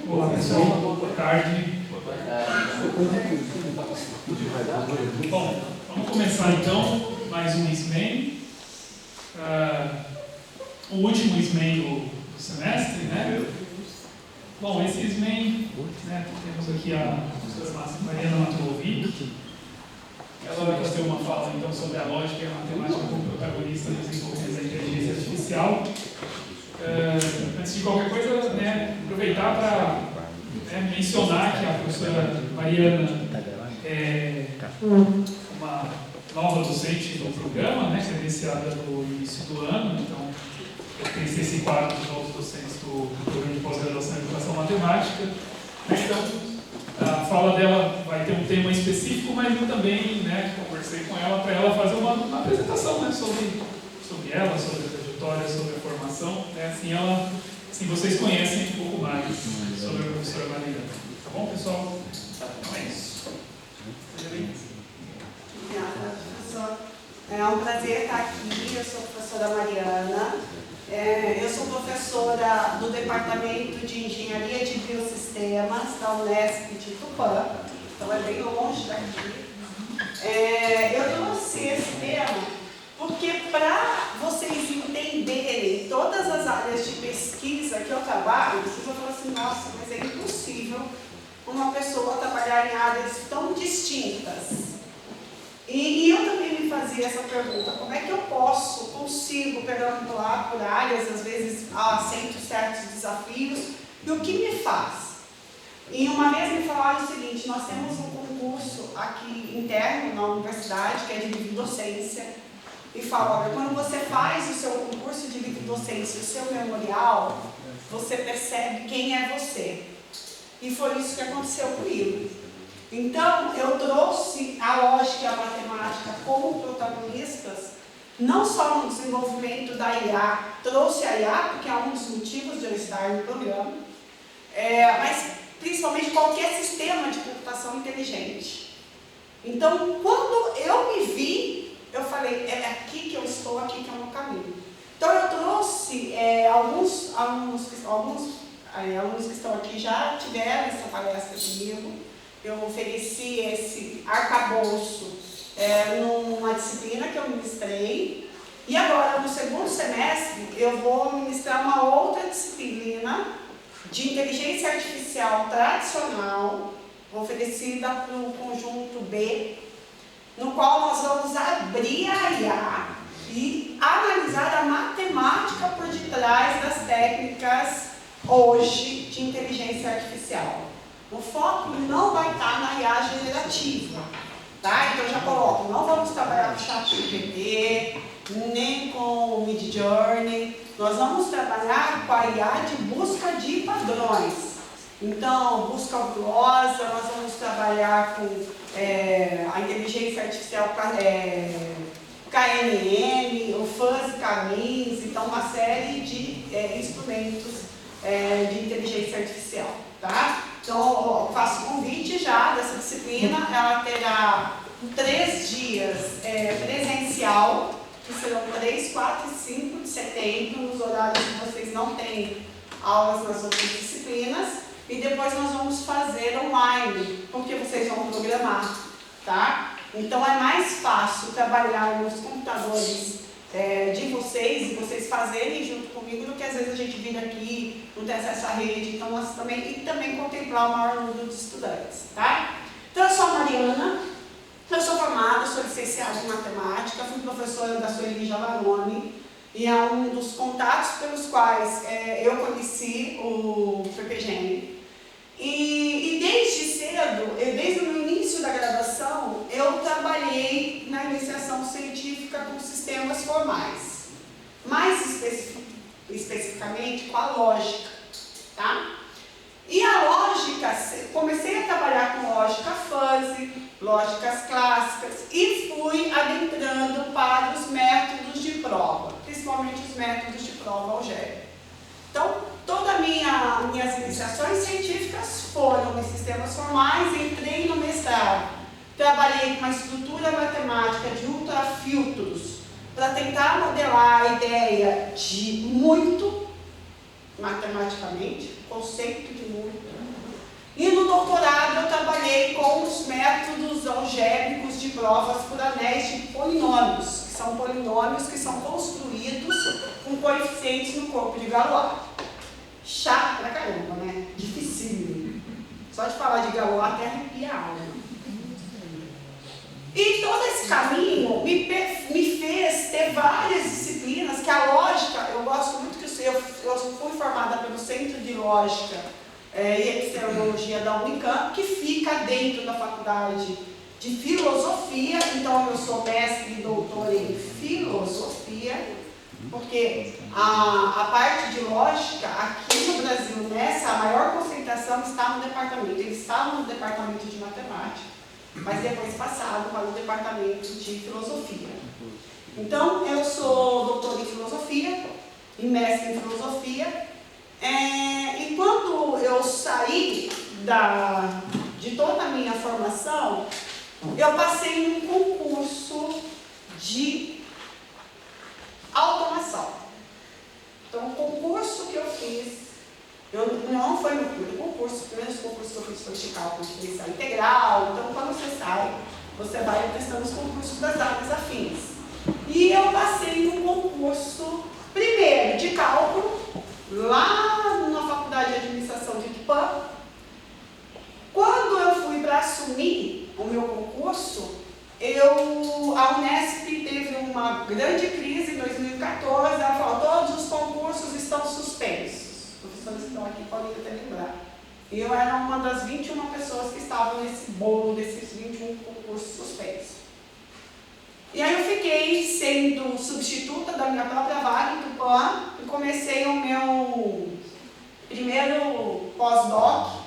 Olá pessoal, boa tarde. Bom, vamos começar então mais um SMAN. O último SMAN do semestre, né? Bom, esse SMAN, né, temos aqui a professora Mariana Matulovic. Ela vai fazer uma fala então sobre a lógica e a matemática como protagonista no desenvolvimento da inteligência artificial. Antes de qualquer coisa, né, aproveitar para mencionar que a professora Mariana é uma nova docente do programa, né, credenciada no início do ano, então pertence a esse quadro de novos docentes do programa de pós-graduação em Educação Matemática. Então, a fala dela vai ter um tema específico, mas eu também, né, conversei com ela para ela fazer uma apresentação, né, sobre ela, sobre a trajetória, sobre a formação, né, assim vocês conhecem um pouco mais sobre a professora Mariana. Tá bom, pessoal? Então é isso. Seja bem-vindo. Obrigada, professor. É um prazer estar aqui. Eu sou a professora Mariana. Eu sou professora do Departamento de Engenharia de Biosistemas da Unesp de Tupã, então é bem longe daqui. Eu trouxe esse tema porque, para vocês entenderem todas as áreas de pesquisa que eu trabalho, vocês vão falar assim: nossa, mas é impossível uma pessoa trabalhar em áreas tão distintas. E eu também me fazia essa pergunta: como é que eu consigo perambular por áreas, às vezes aceito certos desafios, e o que me faz? E uma vez me falaram o seguinte: nós temos um concurso aqui interno na universidade, que é de livre docência, e fala: olha, quando você faz o seu concurso de livre docência, o seu memorial, você percebe quem é você. E foi isso que aconteceu comigo. Então, eu trouxe a lógica e a matemática como protagonistas, não só no desenvolvimento da IA, trouxe a IA, porque é um dos motivos de eu estar no programa, mas principalmente qualquer sistema de computação inteligente. Então, quando eu me vi, eu falei: é aqui que eu estou, aqui que é o meu caminho. Então, eu trouxe alguns alunos que estão aqui já tiveram essa palestra comigo. Eu ofereci esse arcabouço numa disciplina que eu ministrei. E agora, no segundo semestre, eu vou ministrar uma outra disciplina de inteligência artificial tradicional, oferecida para o conjunto B, no qual nós vamos abrir a IA e analisar a matemática por detrás das técnicas hoje de inteligência artificial. O foco não vai estar na IA generativa, tá? Então eu já coloco: não vamos trabalhar com ChatGPT, nem com o Midjourney. Nós vamos trabalhar com a IA de busca de padrões. Então, busca orgulhosa, nós vamos trabalhar com a inteligência artificial KNN, o Fuzzy K-means, então uma série de instrumentos de inteligência artificial, tá? Então, eu faço convite já dessa disciplina. Ela terá 3 dias presencial, que serão 3, 4 e 5 de setembro, nos horários que vocês não têm aulas nas outras disciplinas, e depois nós vamos fazer online, porque vocês vão programar, tá? Então é mais fácil trabalhar nos computadores de vocês, e vocês fazerem junto comigo, do que às vezes a gente vir aqui, não ter acesso à rede. Então nós também contemplar o maior número de estudantes, tá? Então eu sou a Mariana, eu sou formada, sou licenciada em matemática, fui professora da Sueli Javaroni, e é um dos contatos pelos quais eu conheci o PPGN. E desde cedo, desde o início da graduação, eu trabalhei na iniciação científica com sistemas formais, mais especificamente com a lógica, tá? E a lógica, comecei a trabalhar com lógica fuzzy, lógicas clássicas, e fui adentrando para os métodos de prova, principalmente os métodos de prova algébrica. Então, todas as minhas iniciações científicas foram em sistemas formais. Entrei no mestrado, trabalhei com uma estrutura matemática de ultrafiltros para tentar modelar a ideia de muito matematicamente, conceito de número. E no doutorado eu trabalhei com os métodos algébricos de provas por anéis de polinômios, que são polinômios que são construídos com coeficientes no corpo de Galois. Chato pra caramba, né? Dificílimo. Só de falar de Galois até arrepia a alma. E todo esse caminho me fez ter várias disciplinas, que a lógica, eu gosto muito que eu fui formada pelo Centro de Lógica e Epistemologia da Unicamp, que fica dentro da Faculdade de Filosofia. Então eu sou mestre e doutora em Filosofia, porque a parte de lógica aqui no Brasil, a maior concentração está no departamento. Eles estavam no departamento de matemática, mas depois passaram para o departamento de filosofia. Então, eu sou doutora em filosofia e mestre em filosofia. E quando eu saí de toda a minha formação, eu passei num concurso de automação. Então, o concurso que eu fiz, não foi meu primeiro concurso, o primeiro concurso que eu fiz foi de cálculo diferencial integral. Então, quando você sai, você vai prestando os concursos das áreas afins. E eu passei num concurso, primeiro, de cálculo, lá na Faculdade de Administração de Tupã. Quando eu fui para assumir o meu concurso, a Unesp teve uma grande crise em 2014, ela falou, todos os concursos estão suspensos. Os professores que estão aqui podem até lembrar. E eu era uma das 21 pessoas que estavam nesse bolo desses 21 concursos suspensos. E aí eu fiquei sendo substituta da minha própria vaga em Tupã e comecei o meu primeiro pós-doc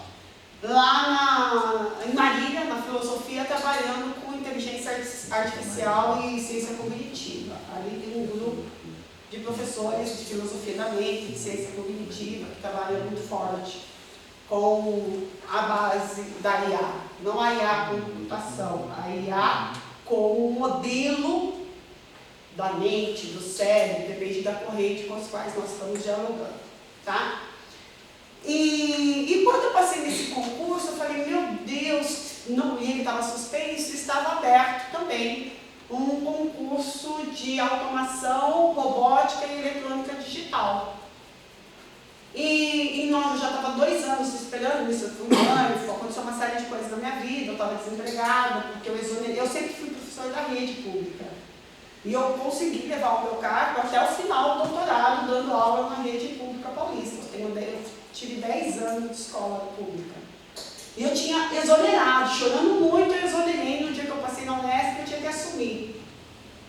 lá em Marília, na filosofia, trabalhando com inteligência artificial e ciência cognitiva. Ali tem um grupo de professores de filosofia da mente, de ciência cognitiva, que trabalham muito forte com a base da IA. Não a IA com computação, a IA como modelo da mente, do cérebro, depende da corrente com as quais nós estamos dialogando, tá? E quando eu passei nesse concurso, eu falei, meu Deus, e ele estava suspenso, estava aberto também um concurso de automação, robótica e eletrônica digital. E nós já estava 2 anos esperando isso, eu fui mãe, aconteceu uma série de coisas na minha vida, eu estava desempregada, porque eu sempre fui professora da rede pública. E eu consegui levar o meu cargo até o final do doutorado, dando aula na rede pública paulista. Eu tive 10 anos de escola pública. E eu tinha exonerado, chorando muito, eu exonerei no dia que eu passei na Unesp, eu tinha que assumir.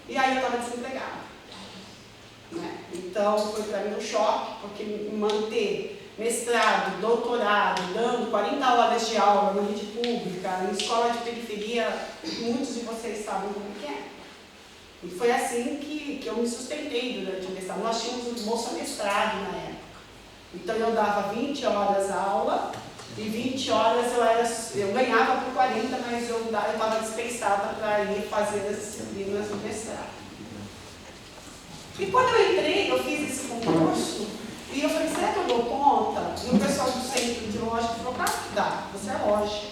E aí eu estava desempregada. Então foi para mim um choque, porque manter mestrado, doutorado, dando 40 horas de aula na rede pública, em escola de periferia, muitos de vocês sabem como que é. E foi assim que eu me sustentei durante o mestrado. Nós tínhamos um bolsa mestrado na época. Então eu dava 20 horas aula e 20 horas eu ganhava por 40, mas eu estava dispensada para ir fazer as disciplinas do mestrado. E quando eu entrei, eu fiz esse concurso e eu falei, será que eu dou conta? E o pessoal do centro de lógica falou, claro que dá, você é lógica.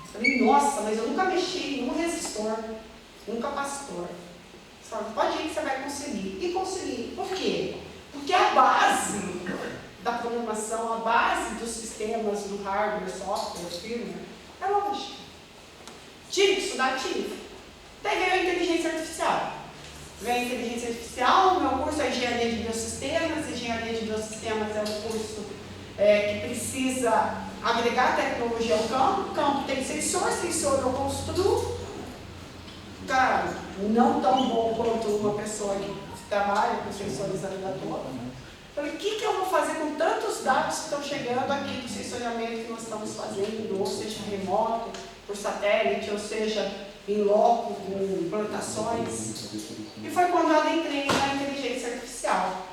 Eu falei, nossa, mas eu nunca mexi em um resistor, nunca pastor. Você falou, pode ir que você vai conseguir. E consegui. Por quê? Porque a base da programação, a base dos sistemas, do hardware, software, firmware, é lógica. Tive que estudar, tive. Daí veio a inteligência artificial. Veio a inteligência artificial, o meu curso é engenharia de biosistemas. Engenharia de biosistemas é um curso que precisa agregar tecnologia ao campo. O campo tem sensor eu construo. Cara, não tão bom quanto uma pessoa que trabalha com sensores a vida toda. Falei, o que eu vou fazer com tantos dados que estão chegando aqui do sensoriamento que nós estamos fazendo, ou seja, remoto, por satélite, ou seja, em loco, com plantações. E foi quando eu entrei na inteligência artificial.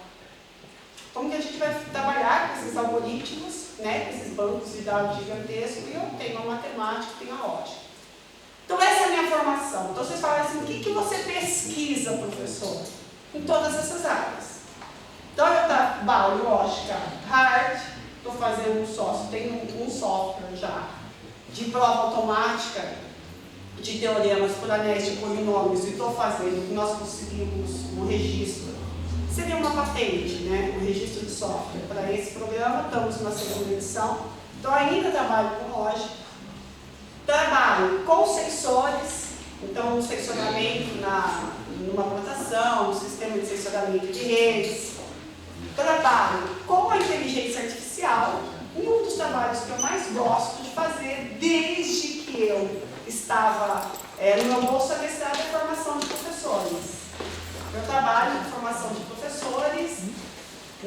Como que a gente vai trabalhar com esses algoritmos, com esses bancos de dados gigantescos, e eu tenho a matemática, tenho a lógica. Então essa é a minha formação. Então vocês falam assim, o que você pesquisa, professor? Em todas essas áreas. Então eu trabalho lógica hard, estou fazendo um sócio, tenho um software já de prova automática de teoremas por anéis de polinômios e estou fazendo, que nós conseguimos um registro, seria uma patente, né? Um registro de software para esse programa, estamos na segunda edição, então ainda trabalho com lógica, trabalho com sensores, então um sensoramento numa plantação, um sistema de sensoramento de redes, trabalho com a inteligência artificial, e um dos trabalhos que eu mais gosto de fazer desde que eu estava no meu bolsa mestrado é formação de professores. Eu trabalho com formação de professores,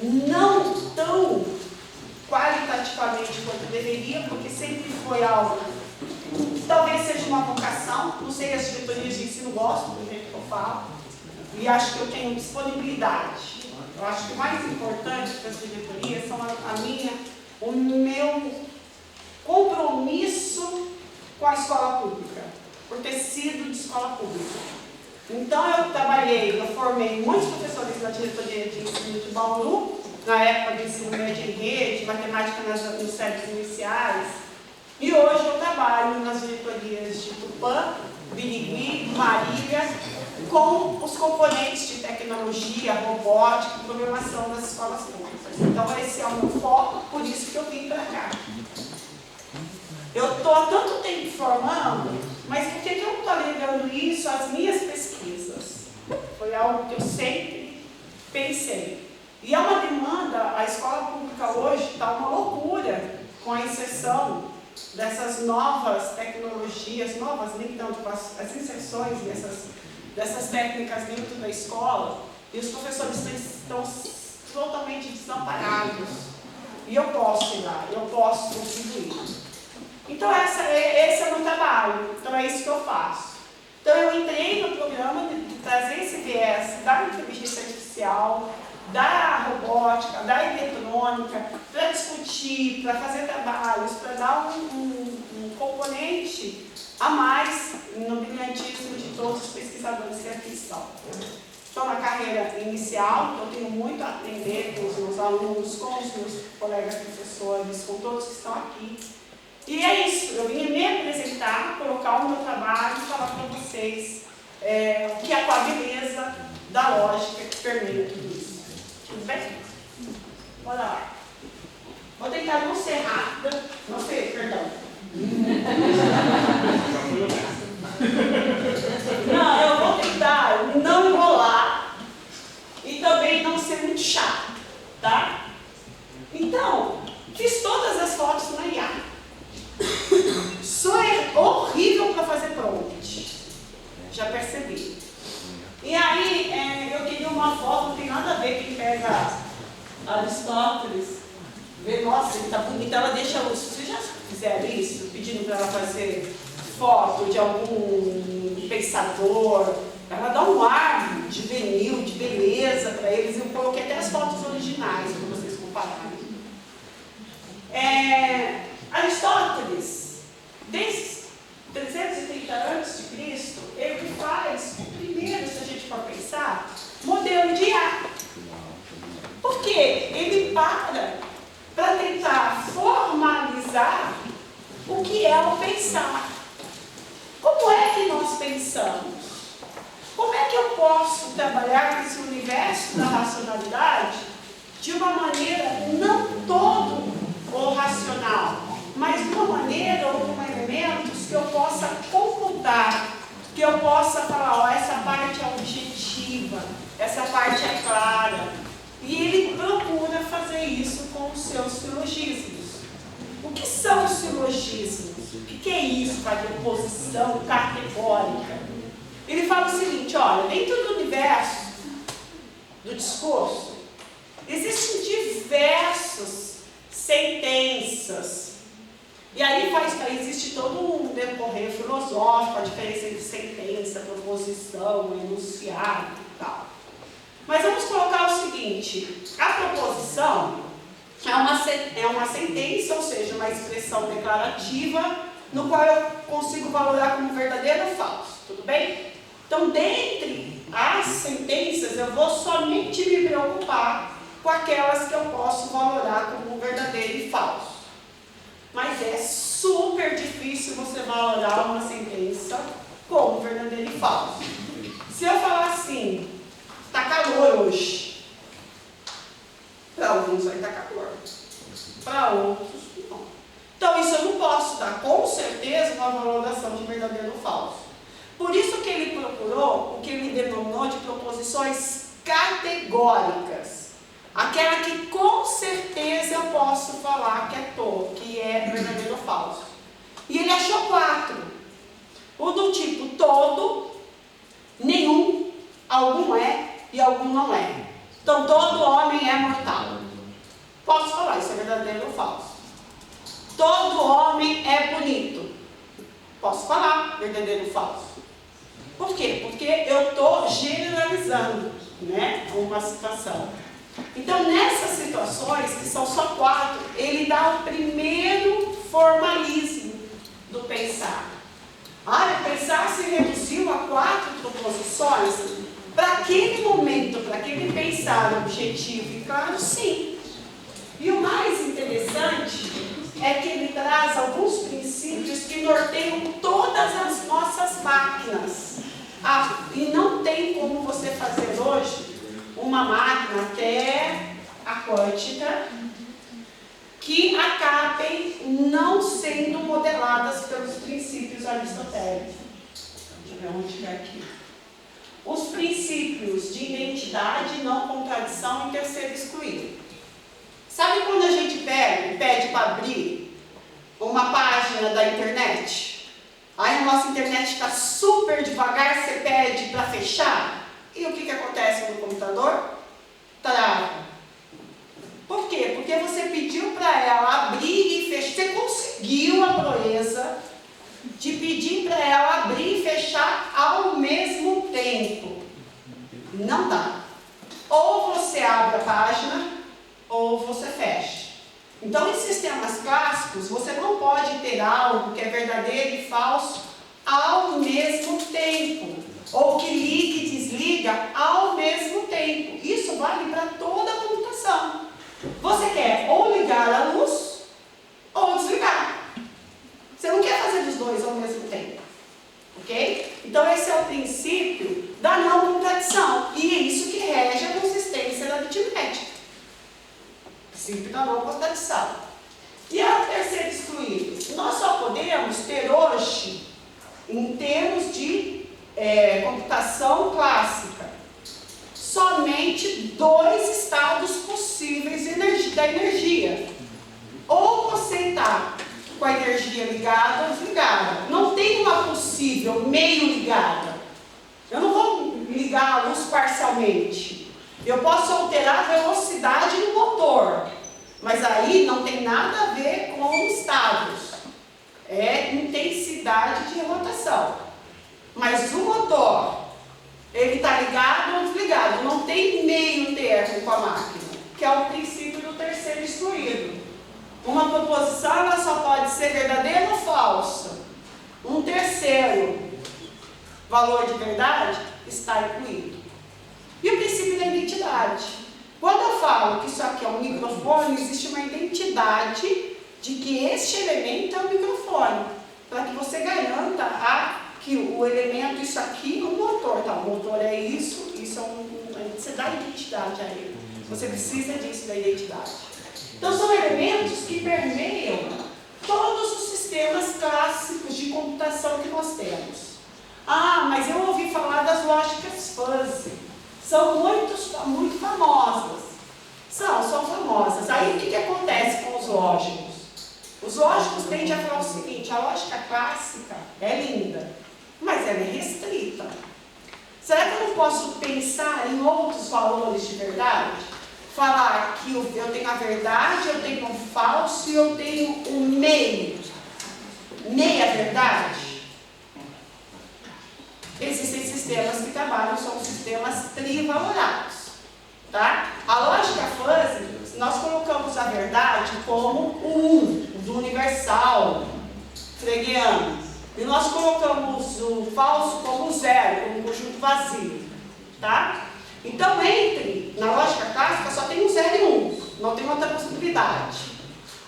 não tão qualitativamente quanto deveria, porque sempre foi algo, talvez seja uma vocação, não sei, as diretorias de ensino gostam do jeito que eu falo, e acho que eu tenho disponibilidade. Eu acho que o mais importante para as diretorias são o meu compromisso com a escola pública, por ter sido de escola pública. Então eu formei muitos professores na diretoria de ensino de Bauru, na época do ensino médio em rede, matemática nos séries iniciais, e hoje eu trabalho nas diretorias de Tupã, Birigui, Marília, com os componentes de tecnologia, robótica e programação das escolas públicas. Então esse é o meu foco, por isso que eu vim para cá. Eu estou há tanto tempo formando, mas por que eu não estou alegando isso às minhas pesquisas? Foi algo que eu sempre pensei. E é uma demanda, a escola pública hoje está uma loucura com a inserção dessas novas tecnologias, novas nem tanto, as inserções dessas técnicas dentro da escola, e os professores estão totalmente desamparados. E eu posso ir lá, eu posso contribuir. Então esse é o meu trabalho, então é isso que eu faço. Então eu entrei no programa de trazer esse viés da inteligência artificial, da robótica, da eletrônica, para discutir, para fazer trabalhos, para dar um componente a mais no brilhantismo de todos os pesquisadores que aqui estão. Estou na carreira inicial, então tenho muito a aprender com os meus alunos, com os meus colegas professores, com todos que estão aqui. E é isso, eu vim me apresentar, colocar o meu trabalho e falar para vocês o que é a beleza da lógica que permeia tudo isso. Tudo bem? Bora lá. Vou tentar não ser rápida, não sei, perdão. Não, eu vou tentar não enrolar e também não ser muito chato, tá? Então, fiz todas as fotos na IA. Sou horrível para fazer prompt, já percebi. E aí, eu queria uma foto, não tem nada a ver quem pega Aristóteles, vê, nossa, ele tá bonito, ela deixa os. Vocês já fizeram isso? Pedindo para ela fazer foto de algum pensador, ela dá um ar de juvenil, de beleza para eles. Eu coloquei até as fotos originais para vocês compararem. Aristóteles, desde 330 a.C., ele faz o primeiro, se a gente for pensar, modelo de IA. Por quê? Ele para tentar formalizar o que é o pensar. Como é que nós pensamos? Como é que eu posso trabalhar nesse universo da racionalidade de uma maneira não todo o racional, mas de uma maneira ou com elementos que eu possa computar, que eu possa falar, ó, essa parte é objetiva, essa parte é clara. E ele procura fazer isso com os seus silogismos. O que são os silogismos? O que é isso, a oposição categórica? Ele fala o seguinte, olha, dentro do universo do discurso, existem diversas sentenças. E aí existe todo um decorrer filosófico, a diferença entre sentença, proposição, enunciado e tal. Mas vamos colocar o seguinte, a proposição é uma sentença, ou seja, uma expressão declarativa, no qual eu consigo valorar como verdadeiro ou falso, tudo bem? Então, dentre as sentenças, eu vou somente me preocupar com aquelas que eu posso valorar como verdadeiro e falso. Mas é super difícil você valorar uma sentença como verdadeiro e falso. Se eu falar assim, está calor hoje, para alguns vai estar calor, para outros não. Então isso eu não posso dar com certeza uma valoração de verdadeiro ou falso. Por isso que ele procurou o que ele denominou de proposições categóricas. Aquela que com certeza eu posso falar que é verdadeiro ou falso. E ele achou 4. O do tipo todo, nenhum, algum é e algum não é. Então todo homem é mortal. Posso falar, isso é verdadeiro ou falso. Todo homem é bonito. Posso falar, verdadeiro ou falso. Por quê? Porque eu estou generalizando, né, uma situação. Então, nessas situações, que são só 4, ele dá o primeiro formalismo do pensar. O pensar se reduziu a 4 proposições. Para aquele momento, para aquele pensar objetivo e claro, sim. E o mais interessante é que ele traz alguns princípios que norteiam todas as nossas máquinas. E não tem como você fazer hoje uma máquina, até a quântica, que acabem não sendo modeladas pelos princípios aristotélicos. Deixa eu ver onde é aqui. Os princípios de identidade, não contradição e terceiro excluído. Sabe quando a gente pede para abrir uma página da internet? Aí a nossa internet está super devagar, você pede para fechar. E o que acontece no computador? Trava. Por quê? Porque você pediu para ela abrir e fechar. Você conseguiu a proeza de pedir para ela abrir e fechar ao mesmo tempo. Não dá. Ou você abre a página, ou você fecha. Então, em sistemas clássicos, você não pode ter algo que é verdadeiro e falso ao mesmo tempo. Ou que liga e desliga ao mesmo tempo. Isso vale para toda a computação. Você quer ou ligar a luz, ou desligar. Você não quer fazer os dois ao mesmo tempo. Ok? Então, esse é o princípio da não contradição. E é isso que rege a consistência da aritmética. Princípio da não contradição. E a terceira excluída? Nós só podemos ter hoje, em termos de computação clássica, somente 2 estados possíveis da energia. Ou você está com a energia ligada ou desligada. Não tem uma possível meio ligada. Eu não vou ligar a luz parcialmente. Eu posso alterar a velocidade do motor, mas aí não tem nada a ver com estados. É intensidade de rotação. Mas o motor, ele está ligado ou desligado. Não tem meio termo com a máquina, que é o princípio do terceiro excluído. Uma proposição ela só pode ser verdadeira ou falsa. Um terceiro valor de verdade está incluído. E o princípio da identidade. Quando eu falo que isso aqui é um microfone, existe uma identidade de que este elemento é um microfone, para que você garanta que o elemento, isso aqui é um motor, tá? O motor é isso você dá identidade a ele. Você precisa disso da identidade. Então são elementos que permeiam todos os sistemas clássicos de computação que nós temos. Mas eu ouvi falar das lógicas fuzzy. São muito famosas. São famosas. Aí o que acontece com os lógicos? Os lógicos tendem a falar o seguinte: a lógica clássica é linda, mas ela é restrita. Será que eu não posso pensar em outros valores de verdade? Falar que eu tenho a verdade, eu tenho o falso e eu tenho o meia verdade? Existem sistemas que trabalham, são sistemas trivalorados, tá? A lógica fuzzy, nós colocamos a verdade como o do universal, freguiano, e nós colocamos o falso como zero, como um conjunto vazio, tá? Então, na lógica clássica, só tem um 0 e 1, não tem outra possibilidade.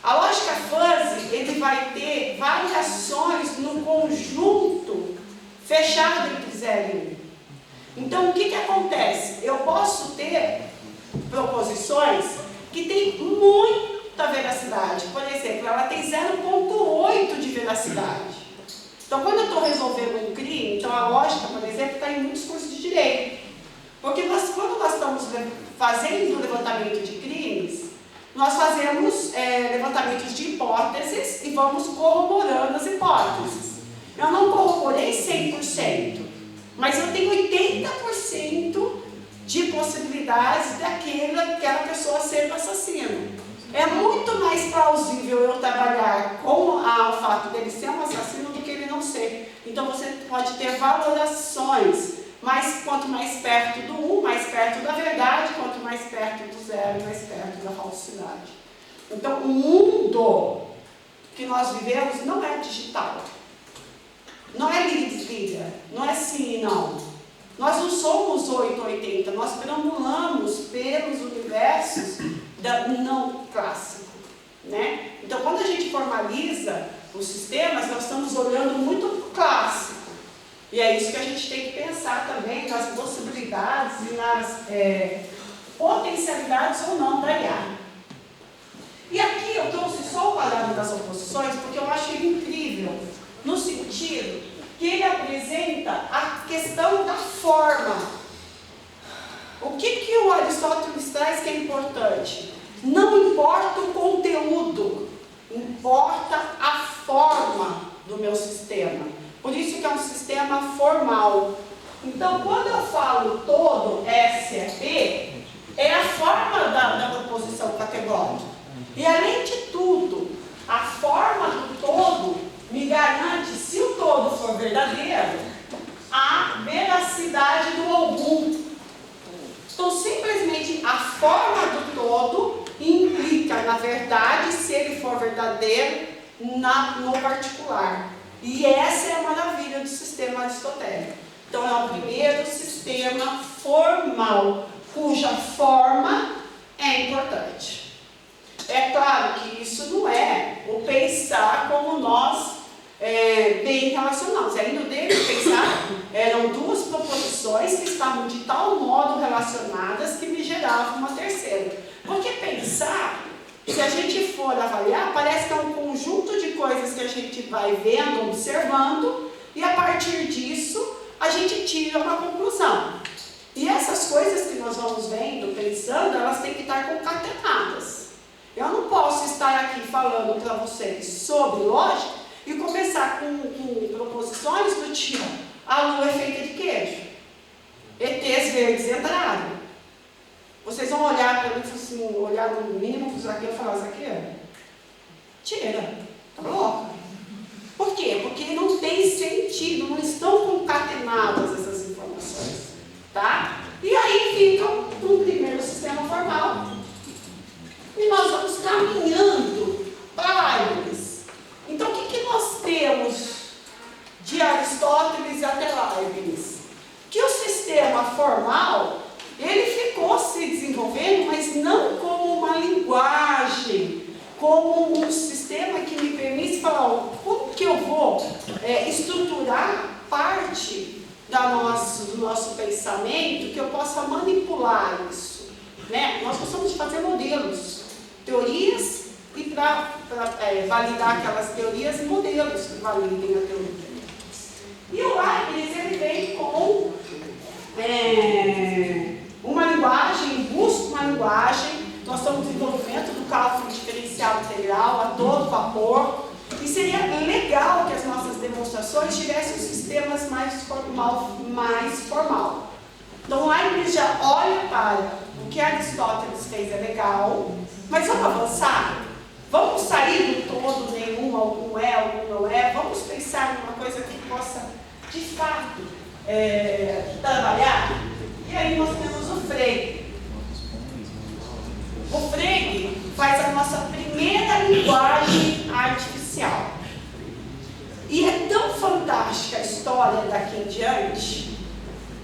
A lógica fuzzy, ele vai ter variações no conjunto fechado entre 0 e 1. Então, o que acontece? Eu posso ter proposições que têm muita veracidade. Por exemplo, ela tem 0,8 de veracidade. Então, quando eu estou resolvendo um crime, então a lógica, por exemplo, está em muitos cursos de direito. Porque quando nós estamos fazendo o levantamento de crimes, nós fazemos levantamentos de hipóteses e vamos corroborando as hipóteses. Eu não corroborei 100%, mas eu tenho 80% de possibilidades daquela pessoa ser o assassino. É muito mais plausível eu trabalhar com o fato dele ser um assassino do que ele não ser. Então você pode ter valorações, mas quanto mais perto do 1, mais perto da verdade, quanto mais perto do 0, mais perto da falsidade. Então o mundo que nós vivemos não é digital. Não é liga, não é sim e não. Nós não somos 880, nós perambulamos pelos universos não clássico, né? Então, quando a gente formaliza os sistemas, nós estamos olhando muito para o clássico. E é isso que a gente tem que pensar também nas possibilidades e nas potencialidades ou não da IA. E aqui eu trouxe só o quadrado das oposições, porque eu acho ele incrível, no sentido que ele apresenta a questão da forma. O que o Aristóteles traz que é importante? Não importa o conteúdo, importa a forma do meu sistema. Por isso que é um sistema formal. Então, quando eu falo todo S é P, é a forma da proposição categórica. E além de tudo, a forma do todo me garante, se o todo for verdadeiro, a veracidade do algum. Então, simplesmente a forma do todo implica na verdade, se ele for verdadeiro, no particular. E essa é a maravilha do sistema aristotélico. Então, é o primeiro sistema formal, cuja forma é importante. É claro que isso não é o pensar como nós bem relacionados. Aí no dele pensar, eram duas proposições que estavam de tal modo relacionadas que me geravam uma terceira. Porque pensar, se a gente for avaliar, parece que é um conjunto de coisas que a gente vai vendo, observando, e a partir disso a gente tira uma conclusão. E essas coisas que nós vamos vendo, pensando, elas têm que estar concatenadas. Eu não posso estar aqui falando para vocês sobre lógica e começar com proposições do tipo: a lua é feita de queijo, ETs verdes entraram. Vocês vão olhar para mim, assim, olhar no mínimo para aqui e falar: isso aqui é? Tira, tá louca. Por quê? Porque não tem sentido, não estão concatenadas essas informações, tá? E aí fica um primeiro sistema formal. E nós vamos caminhando para Leibniz. Então, o que nós temos de Aristóteles até Leibniz? Que o sistema formal, ele ficou se desenvolvendo, mas não como uma linguagem, como um sistema que me permite falar como que eu vou estruturar parte do nosso pensamento, que eu possa manipular isso, né? Nós gostamos de fazer modelos, teorias, e para validar aquelas teorias, modelos que validem a teoria. E o Leibniz, ele vem com uma linguagem, busca uma linguagem. Nós estamos em desenvolvimento do cálculo diferencial integral a todo vapor, e seria legal que as nossas demonstrações tivessem sistemas mais formal. Então, Leibniz já olha para o que Aristóteles fez, é legal, mas vamos avançar? Vamos sair do todo, nenhum, algum é, algum não é, vamos pensar em uma coisa que possa, de fato, trabalhar? E aí nós temos o Frege. O Frege faz a nossa primeira linguagem artificial. E é tão fantástica a história daqui em diante,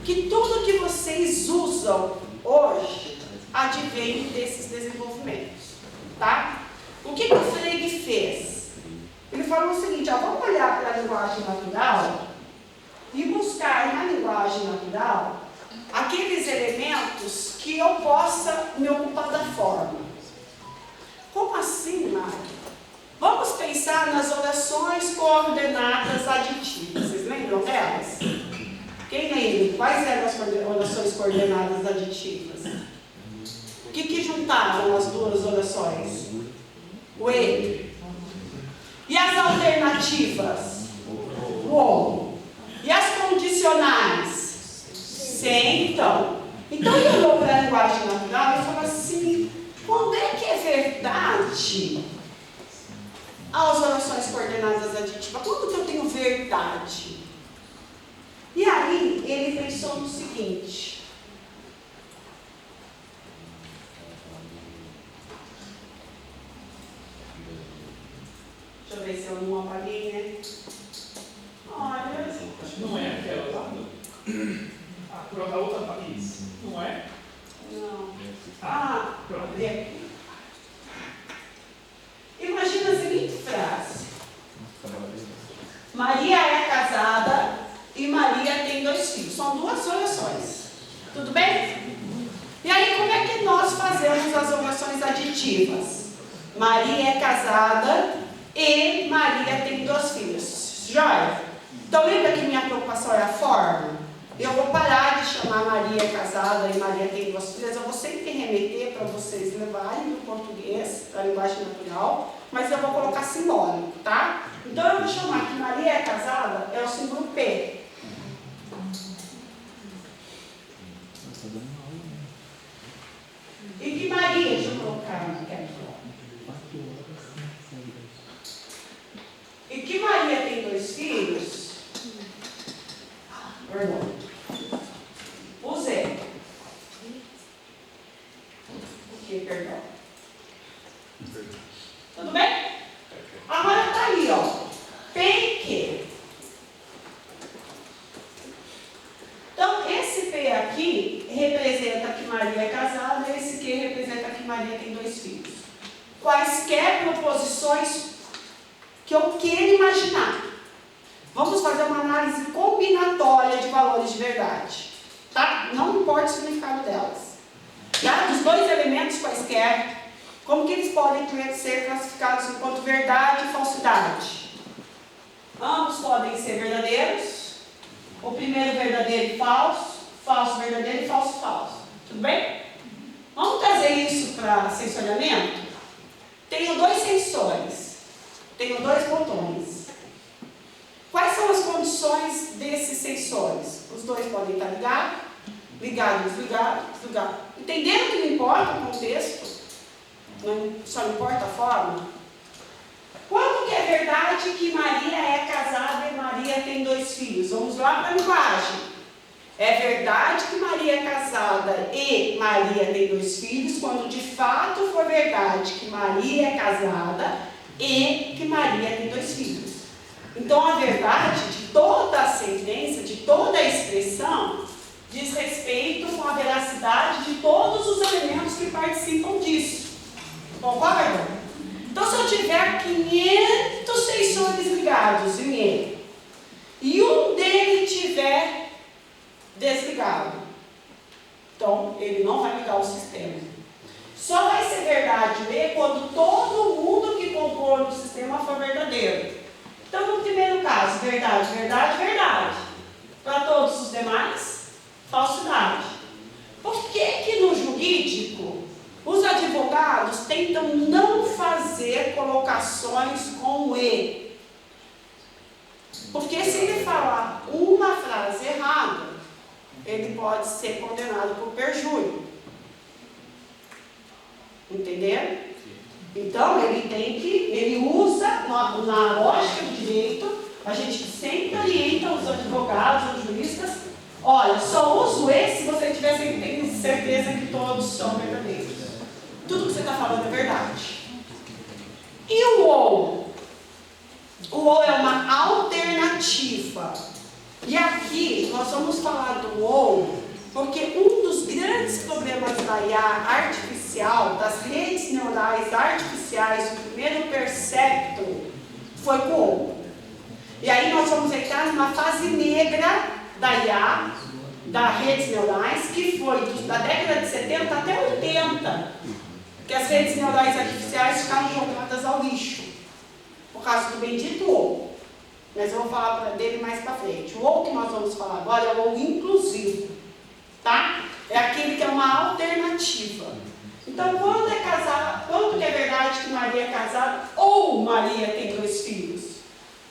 que tudo que vocês usam hoje, a advém desses desenvolvimentos. Tá? O que o Frege fez? Ele falou o seguinte, ó, vamos olhar para a linguagem natural e buscar na linguagem natural aqueles elementos que eu possa me ocupar da forma. Como assim, Mário? Vamos pensar nas orações coordenadas aditivas. Vocês lembram delas? Quem lembra? Quais eram as orações coordenadas aditivas? O que juntavam as duas orações? O E. E as alternativas? O ou. E as condicionais? Sem, então. Então, ele olhou para a linguagem natural e falou assim, quando é que é verdade as orações coordenadas aditivas? Quando que eu tenho verdade? E aí, ele pensou no seguinte. Deixa eu ver se eu não apaguei, né? Olha. Não é aquela lá? Pronto, a outra país. Não é? Não. Pronto. Imagina a seguinte frase. Maria é casada e Maria tem 2 filhos. São 2 orações. Tudo bem? E aí, como é que nós fazemos as orações aditivas? Maria é casada e Maria tem 2 filhos. Joia? Então, lembra que minha preocupação é a forma? Eu vou parar de chamar Maria casada e Maria tem 2 filhas. Eu vou sempre remeter para vocês levarem do português para a linguagem natural, mas eu vou colocar simbólico, tá? Então eu vou chamar que Maria é casada, é o símbolo P. E que Maria, deixa eu colocar aqui. E que Maria tem 2 filhos? Perdão. O Zé. O que, perdão? Tudo bem? Agora está aí, ó. P que. Então, esse P aqui representa que Maria é casada, esse Q representa que Maria tem 2 filhos. Quaisquer proposições que eu queira imaginar. Vamos fazer uma análise combinatória de valores de verdade. Tá? Não importa o significado delas. Tá? Dos 2 elementos quaisquer, como que eles podem ser classificados enquanto verdade e falsidade? Ambos podem ser verdadeiros. O primeiro verdadeiro e falso, falso verdadeiro e falso falso. Tudo bem? Vamos trazer isso para sensoriamento? Tenho 2 sensores. Tenho 2 botões. Quais são as condições desses sensores? Os 2 podem estar ligados, ligado, desligado, desligado. Entenderam que não importa o contexto? Só não importa a forma? Quando que é verdade que Maria é casada e Maria tem 2 filhos? Vamos lá para a linguagem. É verdade que Maria é casada e Maria tem 2 filhos, quando de fato for verdade que Maria é casada e que Maria tem 2 filhos. Então, a verdade de toda a sentença, de toda a expressão, diz respeito com a veracidade de todos os elementos que participam disso. Concordam? Então, se eu tiver 500 sensores ligados em E e um dele tiver desligado, então ele não vai ligar o sistema. Só vai ser verdade o E quando todo mundo que compõe o sistema for verdadeiro. Então, no primeiro caso, verdade, verdade, verdade. Para todos os demais, falsidade. Por que no jurídico os advogados tentam não fazer colocações com E? Porque se ele falar uma frase errada, ele pode ser condenado por perjúrio. Entenderam? Então, ele usa, na lógica do direito, a gente sempre orienta os advogados, os juristas, olha, só uso esse se você tiver certeza que todos são verdadeiros. Tudo que você está falando é verdade. E o ou? O ou é uma alternativa. E aqui nós vamos falar do ou, porque um dos grandes problemas da IA artificial, das redes neurais artificiais, o primeiro percepto foi com o ovo. E aí nós vamos entrar numa fase negra da IA, das redes neurais, que foi da década de 70 até 80, que as redes neurais artificiais ficaram jogadas ao lixo, por causa do bendito ovo. Mas eu vou falar dele mais para frente. O ovo que nós vamos falar agora é o ovo inclusivo, tá? É aquele que é uma alternativa. Então, quando é casado, quando que é verdade que Maria é casada ou Maria tem 2 filhos?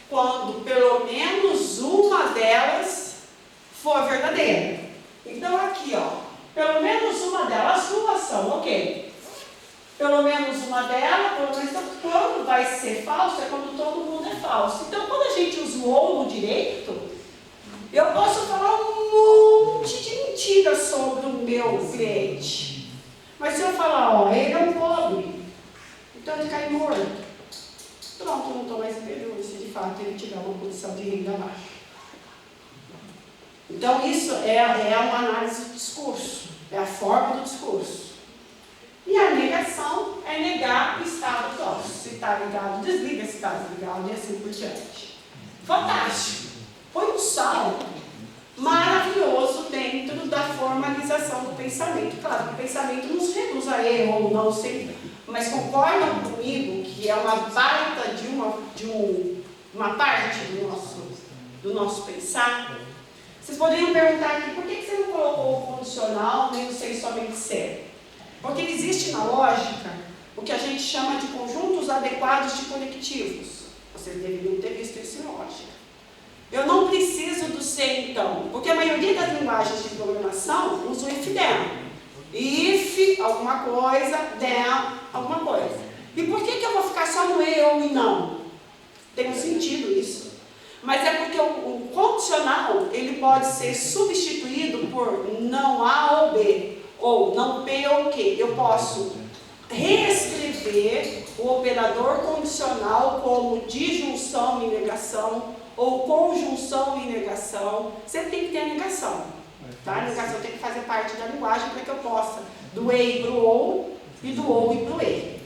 Quando pelo menos uma delas for verdadeira. Então, aqui, ó, pelo menos uma delas, as 2 são, ok? Pelo menos uma delas, pelo menos quando vai ser falso, é quando todo mundo é falso. Então, quando a gente usa o ou no direito, eu posso falar um monte de mentiras sobre o meu cliente. Mas se eu falar, ó, ele é um pobre, então ele cai morto. Pronto, eu não estou mais perdendo se de fato ele tiver uma condição de renda baixa. Então, isso é uma análise do discurso, é a forma do discurso. E a negação é negar o estado próximo. Se está ligado, desliga se está desligado e assim por diante. Fantástico! Foi um salto maravilhoso dentro da formalização do pensamento. Claro que o pensamento não se reduz a erro ou não sempre, mas concordam comigo que é uma baita de uma parte do nosso pensar. Vocês poderiam perguntar aqui, por que você não colocou o condicional nem o sem somente ser? Porque existe na lógica o que a gente chama de conjuntos adequados de conectivos. Vocês deveriam ter visto isso em lógica. Eu não preciso do ser então, porque a maioria das linguagens de programação usa o if then. If, alguma coisa, then, alguma coisa. E por que eu vou ficar só no e ou e não? Tem um sentido isso. Mas é porque o condicional, ele pode ser substituído por não A ou B, ou não P ou Q. Eu posso reescrever o operador condicional como disjunção e negação, ou conjunção e negação. Sempre tem que ter a negação. Tá? A negação tem que fazer parte da linguagem para que eu possa do e para o ou e do ou e para o e.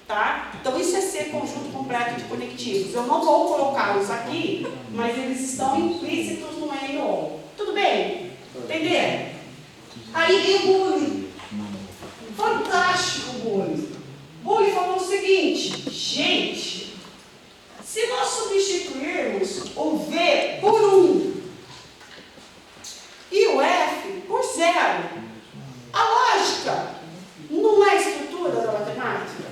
Tá? Então isso é ser conjunto completo de conectivos. Eu não vou colocá-los aqui, mas eles estão implícitos no e e no ou. Tudo bem? Entenderam? Aí vem o Bully. Fantástico o Bully. Bully falou o seguinte, gente, se nós substituirmos o V por 1 e o F por 0, a lógica não é a estrutura da matemática?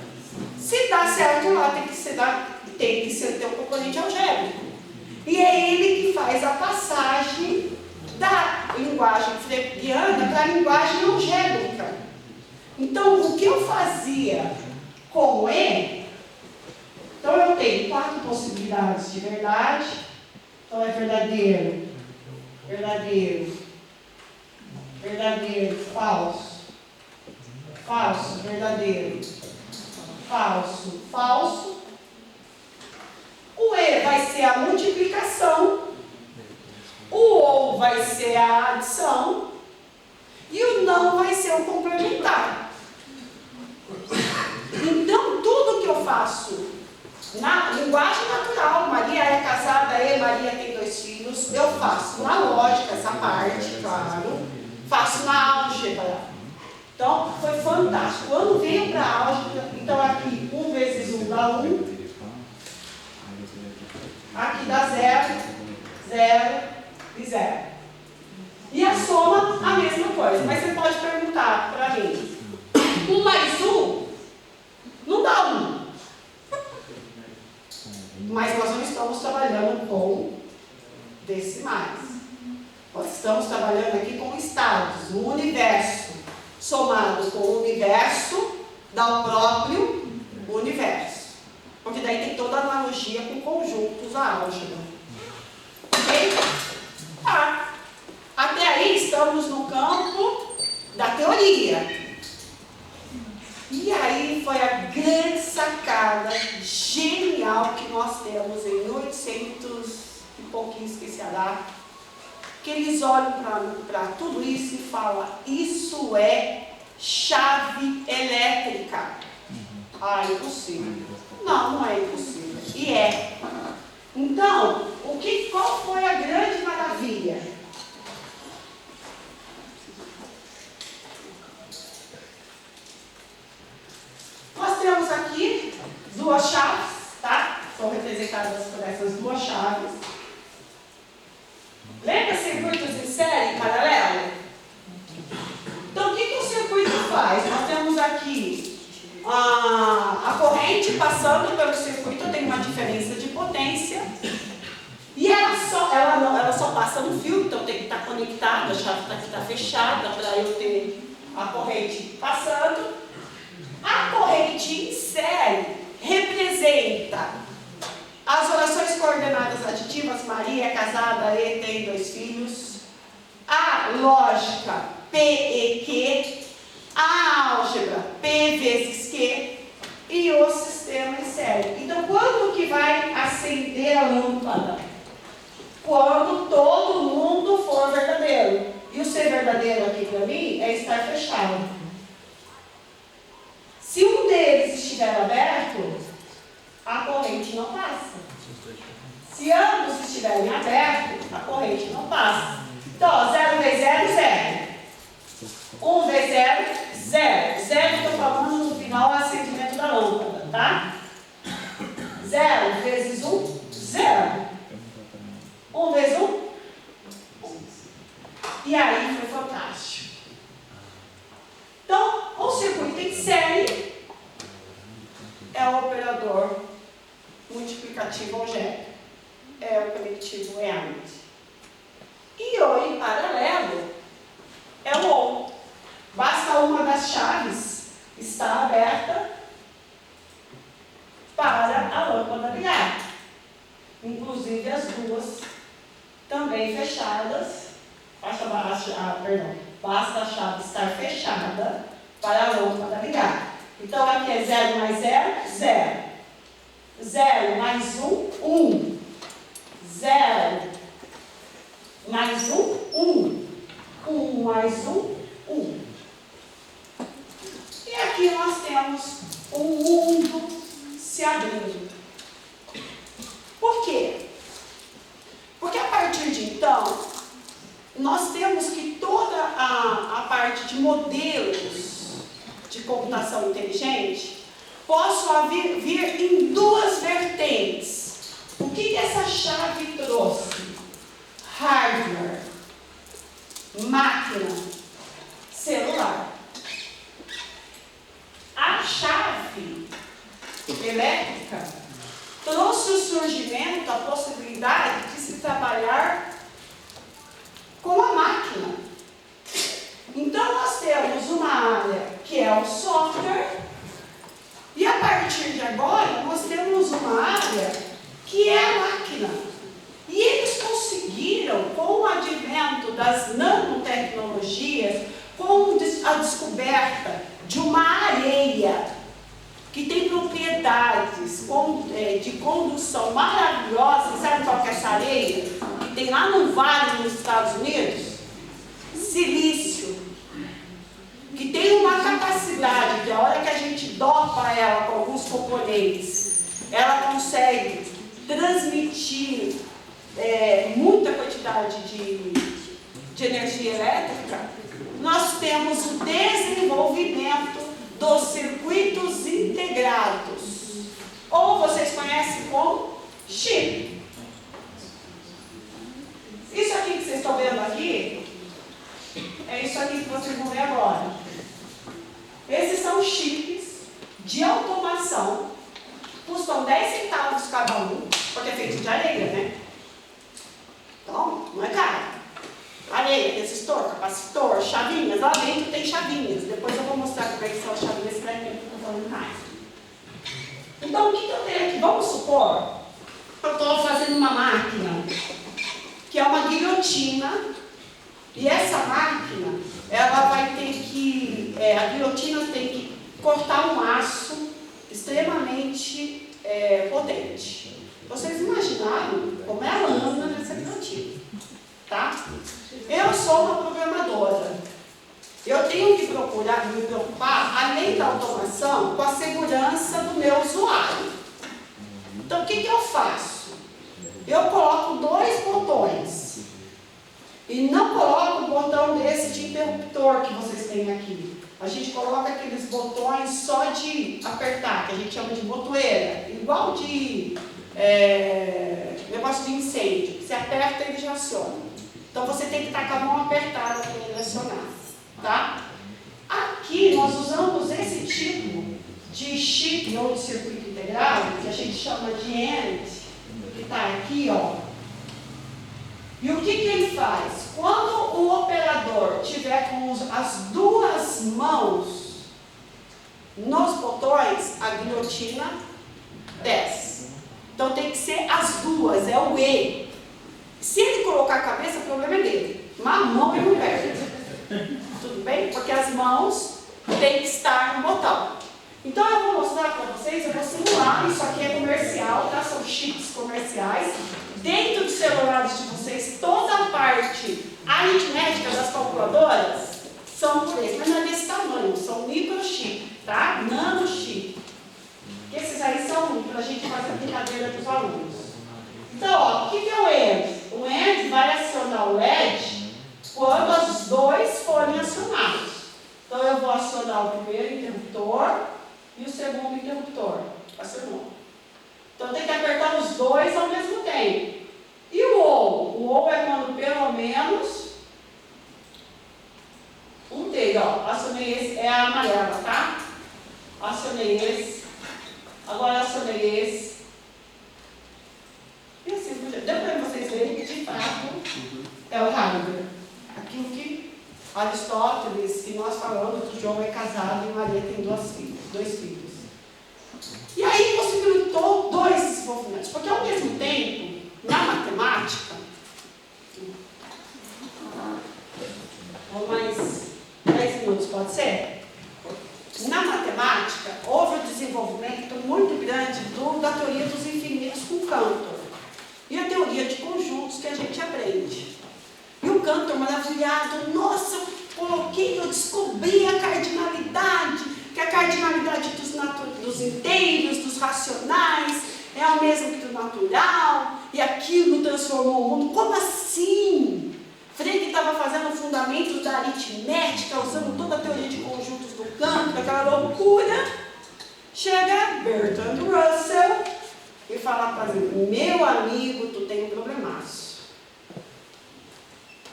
Se dá certo lá, tem que ser ter um componente algébrico. E é ele que faz a passagem da linguagem freudiana para a linguagem algébrica. Então, o que eu fazia com E, então eu tenho 4 possibilidades de verdade. Então é verdadeiro, verdadeiro, verdadeiro, falso, falso, verdadeiro, falso, falso. O E vai ser a multiplicação, o OU vai ser a adição e o não vai ser o complementar. Então, tudo que eu faço na linguagem natural, Maria é casada, Maria tem 2 filhos, eu faço na lógica essa parte, claro, faço na álgebra. Então, foi fantástico. Quando veio para a álgebra, então aqui 1 vezes 1 dá 1, aqui dá 0, 0 e 0. E a soma, a mesma coisa. Mas você pode perguntar para mim, 1 mais 1 não dá 1. Mas nós não estamos trabalhando com decimais. Nós estamos trabalhando aqui com estados. O universo somado com o universo dá o próprio universo. Porque daí tem toda a analogia com conjuntos da álgebra. Ok? Até aí estamos no campo da teoria. E aí foi a grande sacada genial que nós temos em 1800 e pouquinho, esqueci a data, que eles olham para tudo isso e falam, isso é chave elétrica. Ah, impossível. Não, não é impossível. E é. Então, qual foi a grande maravilha? Nós temos aqui duas chaves, tá? São representadas por essas duas chaves. Lembra circuitos em série, paralelo? Então, o que o circuito faz? Nós temos aqui a corrente passando pelo circuito, tem uma diferença de potência. E ela só passa no fio, então tem que estar conectada, a chave tem que estar fechada para eu ter a corrente passando. A corrente em série representa as orações coordenadas aditivas, Maria é casada e tem 2 filhos, a lógica PEQ, a álgebra P vezes Q e o sistema em série. Então, quando que vai acender a lâmpada? Quando todo mundo for verdadeiro. E o ser verdadeiro aqui para mim é estar fechado. Se um deles estiver aberto, a corrente não passa. Se ambos estiverem abertos, a corrente não passa. Então, 0 vezes 0, 0. 1 vezes 0, 0. 0, estou falando no final, é o acendimento da lâmpada, tá? 0 vezes 1, 0. 1 vezes 1, 1. E aí foi fantástico. Então, o circuito em série é o operador multiplicativo algébrico, é o conectivo AND. E o em paralelo é o OR. Basta uma das chaves estar aberta para a lâmpada ligar. Inclusive as duas também fechadas. Basta a chave estar fechada para a lâmpada ligar. Então aqui é 0 mais 0, 0. 0 mais 1, 1. 0 mais 1, 1. 1 mais 1, 1. E aqui nós temos o mundo se abrindo. Por quê? Porque a partir de então, nós temos que toda a parte de modelos de computação inteligente possam vir em duas vertentes. O que essa chave trouxe? Hardware, máquina, celular. A chave elétrica trouxe o surgimento, a possibilidade de se trabalhar com a máquina. Então, nós temos uma área que é o software, e a partir de agora, nós temos uma área que é a máquina. E eles conseguiram, com o advento das nanotecnologias, com a descoberta de uma areia que tem propriedades de condução maravilhosas. Sabe qual que é essa areia? Que tem lá no Vale, nos Estados Unidos? Silício. Que tem uma capacidade, que a hora que a gente dopa ela com alguns componentes, ela consegue transmitir muita quantidade de energia elétrica. Nós temos o desenvolvimento dos circuitos integrados, ou vocês conhecem como chip. Isso aqui que vocês estão vendo aqui, é isso aqui que vocês vão ver agora. Esses são chips de automação, custam 10 centavos cada um, porque é feito de areia, né? Então, não é caro. Areia, resistor, capacitor, chavinhas. Lá dentro tem chavinhas. Depois eu vou mostrar como é que são as chavinhas para mim, que eu estou falando mais. Então, o que eu tenho aqui? Vamos supor que eu estou fazendo uma máquina, que é uma guilhotina, e essa máquina, ela vai ter que, a guilhotina tem que cortar um aço extremamente potente. Vocês imaginaram como é a lâmina nessa guilhotina, tá? Eu sou uma programadora. eu tenho que me preocupar, além da automação, com a segurança do meu usuário. Então, o que eu faço? Eu coloco 2 botões. E não coloco o botão desse de interruptor que vocês têm aqui. A gente coloca aqueles botões só de apertar, que a gente chama de botoeira. Igual de negócio de incêndio. Você aperta e ele já aciona. Então, você tem que estar com a mão apertada para ele acionar. Tá? Aqui nós usamos esse tipo de chip ou de circuito integrado, que a gente chama de AND, que está aqui, ó. E o que ele faz? Quando o operador tiver com as 2 mãos nos botões, a guilhotina desce. Então tem que ser as 2, é o E. Se ele colocar a cabeça, o problema é dele. Mas a mão ele não perde. Tudo bem? Porque as mãos têm que estar no botão. Então eu vou mostrar para vocês, eu vou simular, isso aqui é comercial, tá? São chips comerciais. Dentro dos celulares de vocês, toda a parte aritmética das calculadoras são por esse, mas não é desse tamanho, são microchip, tá? Nanochip. Esses aí são para a gente fazer a brincadeira dos alunos. Então, ó, o que é o AND? O AND vai acionar o LED quando os 2 forem acionados. Então, eu vou acionar o primeiro interruptor e o segundo interruptor. Acionou. Então, tem que apertar os 2 ao mesmo tempo. E o OU? O OU é quando pelo menos um deles, ó. Acionei esse, é a amarela, tá? Acionei esse. Agora acionei esse. E assim, deu para vocês verem que de fato é o hardware. Aquilo que Aristóteles e nós falamos que João é casado e Maria tem 2 filhos. E aí possibilitou 2 desenvolvimentos, porque ao mesmo tempo, na matemática, ou mais 10 minutos, pode ser? Na matemática, houve um desenvolvimento muito grande da teoria dos infinitos com Cantor. E a teoria de conjuntos que a gente aprende. E o Cantor maravilhado, nossa, eu descobri a cardinalidade, que a cardinalidade dos inteiros, dos racionais, é a mesma que do natural, e aquilo transformou o mundo. Como assim? Frege estava fazendo o fundamento da aritmética, usando toda a teoria de conjuntos do Cantor, aquela loucura. Chega Bertrand Russell e fala para ele, meu amigo, tu tem um problemaço.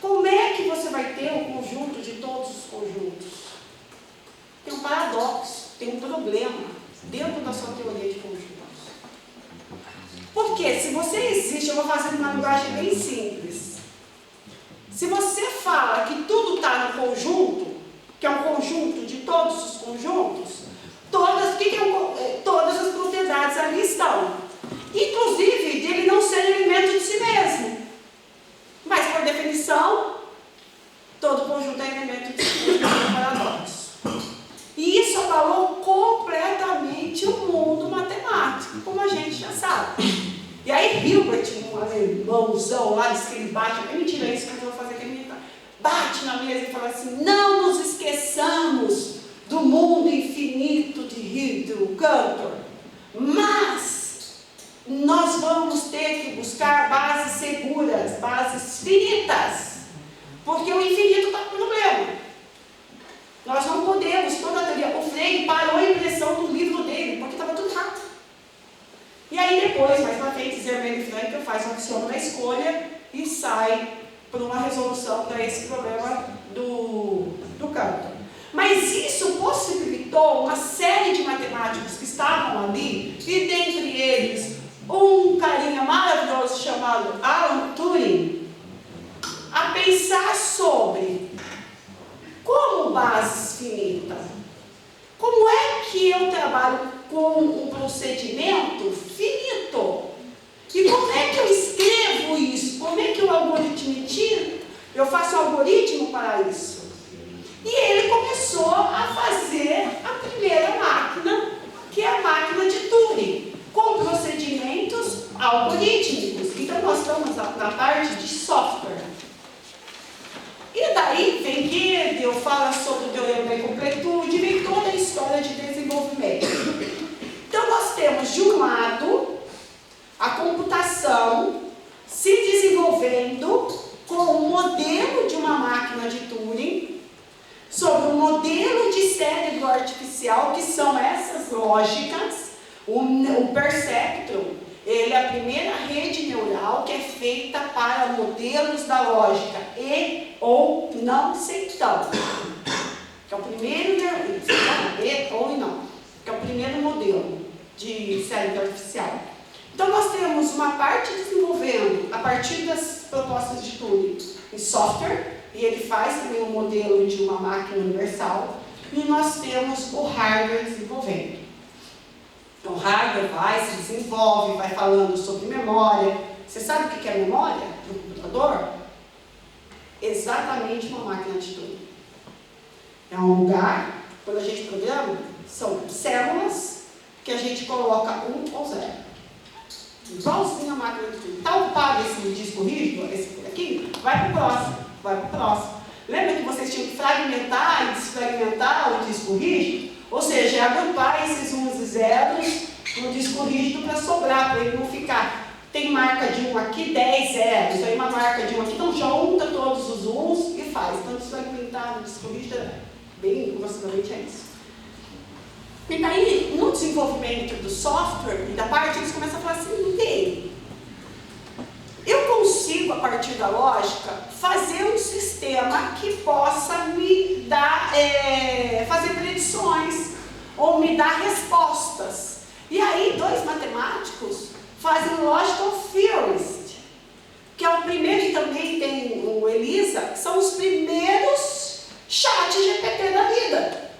Como é que você vai ter um conjunto de todos os conjuntos? Tem um paradoxo, tem um problema dentro da sua teoria de conjuntos. Porque se você existe, eu vou fazer uma linguagem bem simples. Se você fala que tudo está no conjunto, que é um conjunto de todos os conjuntos, todas as propriedades ali estão. Inclusive, de ele não ser elemento de si mesmo. Mas, por definição, todo conjunto é elemento de si mesmo, é um paradoxo. E isso abalou completamente o mundo matemático, como a gente já sabe. E aí Hilbert, um alemãozão lá, disse que ele bate, é mentira isso que eu vou fazer, que ele bate na mesa e fala assim, não nos esqueçamos do mundo infinito do Cantor, mas nós vamos ter que buscar bases seguras, bases finitas, porque o infinito está com problema. Nós não podemos, toda a teoria, o Frege parou a impressão do livro dele, porque estava tudo errado. E aí depois, mais para frente, Zermelo e Fraenkel faz um axioma da escolha e sai por uma resolução para esse problema do Cantor. Mas isso possibilitou uma série de matemáticos que estavam ali, e dentre eles, um carinha maravilhoso chamado Alan Turing, a pensar sobre como bases finitas. Como é que eu trabalho com um procedimento finito? E como é que eu escrevo isso? Como é que o algoritmo tira? Eu faço um algoritmo para isso. E ele começou a fazer a primeira máquina, que é a máquina de Turing, com procedimentos algorítmicos. Então, nós estamos na parte de software. E daí vem Gödel, fala sobre professora de desenvolvimento. Então, nós temos, de um lado, a computação se desenvolvendo com um modelo de uma máquina de Turing, sobre um modelo de cérebro artificial, que são essas lógicas. O perceptron, ele é a primeira rede neural que é feita para modelos da lógica e ou não sectão. Que é o primeiro, e ou não, que é o primeiro modelo de cérebro artificial. Então, nós temos uma parte desenvolvendo, a partir das propostas de Turing, em software, e ele faz também um modelo de uma máquina universal, e nós temos o hardware desenvolvendo. Então, o hardware vai, se desenvolve, vai falando sobre memória. Você sabe o que é memória do computador? Exatamente uma máquina de Turing. É um lugar, quando a gente programa, são células que a gente coloca 1 ou 0. Igualzinho a máquina de Turing. Está ocupado esse disco rígido, esse por aqui? Vai para o próximo, vai para o próximo. Lembra que vocês tinham que fragmentar e desfragmentar o disco rígido? Ou seja, agrupar esses 1s e 0s no disco rígido para sobrar, para ele não ficar. Tem marca de 1 aqui, 10 zeros, aí uma marca de 1 aqui, então junta todos os 1s e faz. Então, desfragmentar no disco rígido é bem, basicamente é isso. E daí, no desenvolvimento do software e da parte, eles começam a falar assim, bem, eu consigo, a partir da lógica, fazer um sistema que possa me dar, fazer predições, ou me dar respostas. E aí, dois matemáticos fazem logical theorist, que é o primeiro, e também tem o ELISA, que são os primeiros chat GPT da vida.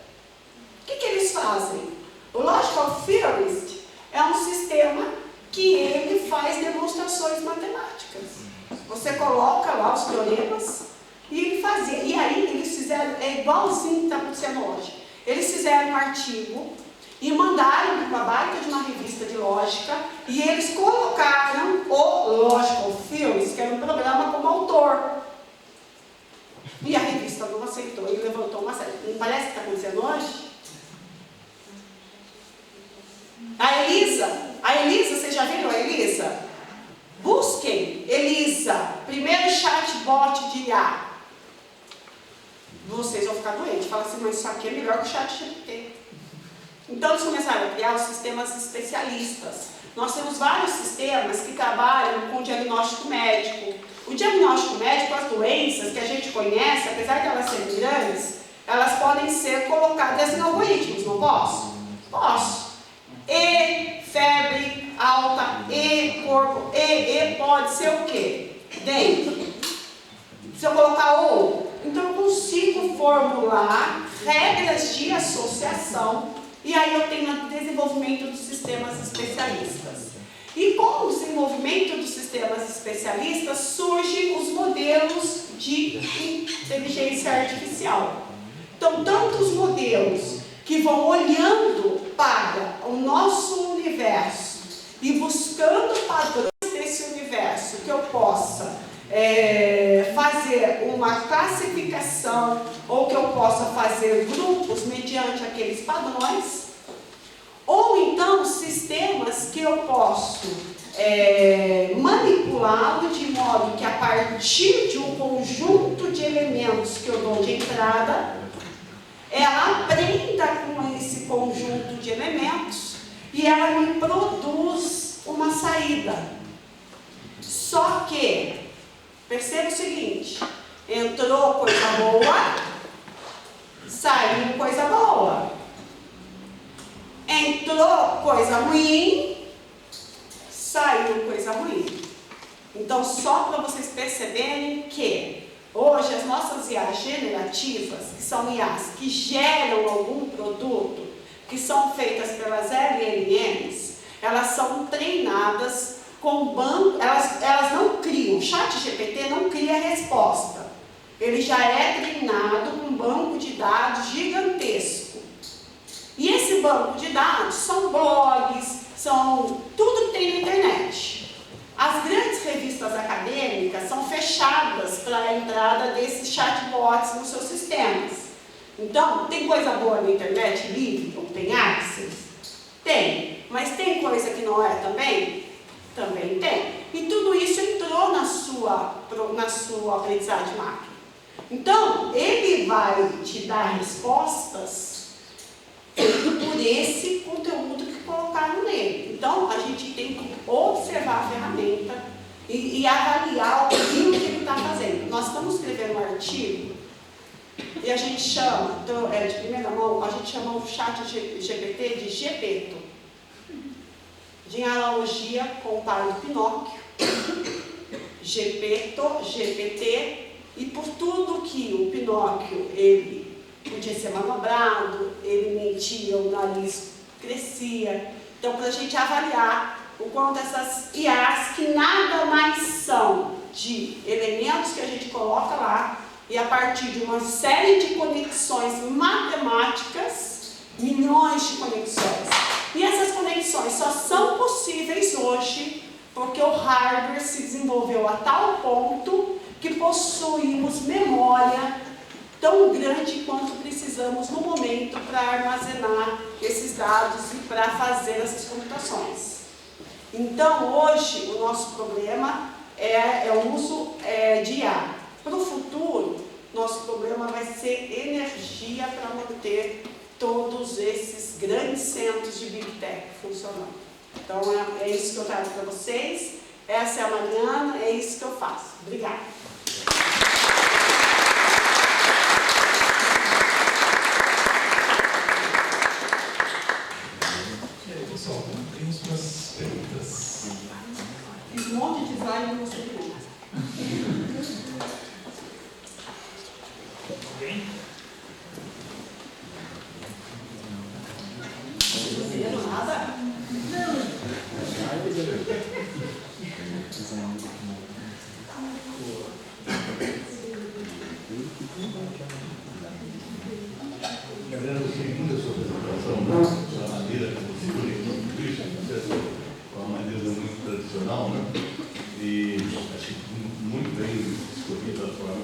O que eles fazem? O logical theorist é um sistema que ele faz demonstrações matemáticas. Você coloca lá os teoremas e ele fazia. E aí eles fizeram, é igualzinho que está acontecendo hoje. Eles fizeram um artigo e mandaram para uma baita de uma revista de lógica e eles colocaram o Logical Theorist, que era um programa, como autor. E a revista não aceitou e levantou uma série. Não parece que está acontecendo hoje? A Elisa, vocês já viram a Elisa? Busquem Elisa, primeiro chatbot de IA. Vocês vão ficar doentes, falam assim, mas isso aqui é melhor que o chat GPT. Então eles começaram a criar os sistemas especialistas. Nós temos vários sistemas que trabalham com diagnóstico médico. O diagnóstico médico, as doenças que a gente conhece, apesar de elas serem grandes, elas podem ser colocadas em algoritmos, não posso? Posso. E febre alta, e corpo, e pode ser o quê? Dengue. Se eu colocar ou, então eu consigo formular regras de associação e aí eu tenho o desenvolvimento dos sistemas especialistas. E com o desenvolvimento dos sistemas especialistas surgem os modelos de inteligência artificial. Então, tanto os modelos que vão olhando para o nosso universo e buscando padrões desse universo que eu possa fazer uma classificação ou que eu possa fazer grupos mediante aqueles padrões, ou então sistemas que eu posso manipulá-lo de modo que a partir de um conjunto de elementos que eu dou de entrada, ela aprenda com esse conjunto de elementos e ela me produz uma saída. Só que, perceba o seguinte, entrou coisa boa, saiu coisa boa. Entrou coisa ruim, saiu coisa ruim. Então, só para vocês perceberem que hoje as nossas IAs generativas, que são IAs que geram algum produto, que são feitas pelas LLMs, elas são treinadas com banco, elas não criam, o ChatGPT não cria resposta. Ele já é treinado com um banco de dados gigantesco. E esse banco de dados são blogs, são tudo que tem na internet. As grandes revistas acadêmicas são fechadas para a entrada desses chatbots nos seus sistemas. Então, tem coisa boa na internet livre, open access? Tem. Mas tem coisa que não é também? Também tem. E tudo isso entrou na sua aprendizagem máquina. Então, ele vai te dar respostas por esse conteúdo que colocaram nele. Então, a gente tem que observar a ferramenta e avaliar aquilo que ele está fazendo. Nós estamos escrevendo um artigo e a gente chama, então, de primeira mão, a gente chama o chat GPT de Gepeto, de analogia com o pai do Pinóquio, Gepeto, GPT, e por tudo que o Pinóquio, ele podia ser manobrado, ele mentia, o nariz crescia. Então, para a gente avaliar o quanto essas IAs, que nada mais são de elementos que a gente coloca lá, e a partir de uma série de conexões matemáticas, milhões de conexões. E essas conexões só são possíveis hoje porque o hardware se desenvolveu a tal ponto que possuímos memória tão grande quanto precisamos no momento para armazenar esses dados e para fazer essas computações. Então, hoje, o nosso problema é o uso de IA. Para o futuro, nosso problema vai ser energia para manter todos esses grandes centros de Big Tech funcionando. Então, é isso que eu trago para vocês. Essa é a Mariana, é isso que eu faço. Obrigada. E aí, pessoal, temos umas perguntas. Fiz um monte de slide e não sei como. Alguém? Não viram nada? Gabriela, segundo a sua apresentação, a maneira como você conectou isso, uma maneira muito tradicional, né? E achei muito bem escolhida a forma.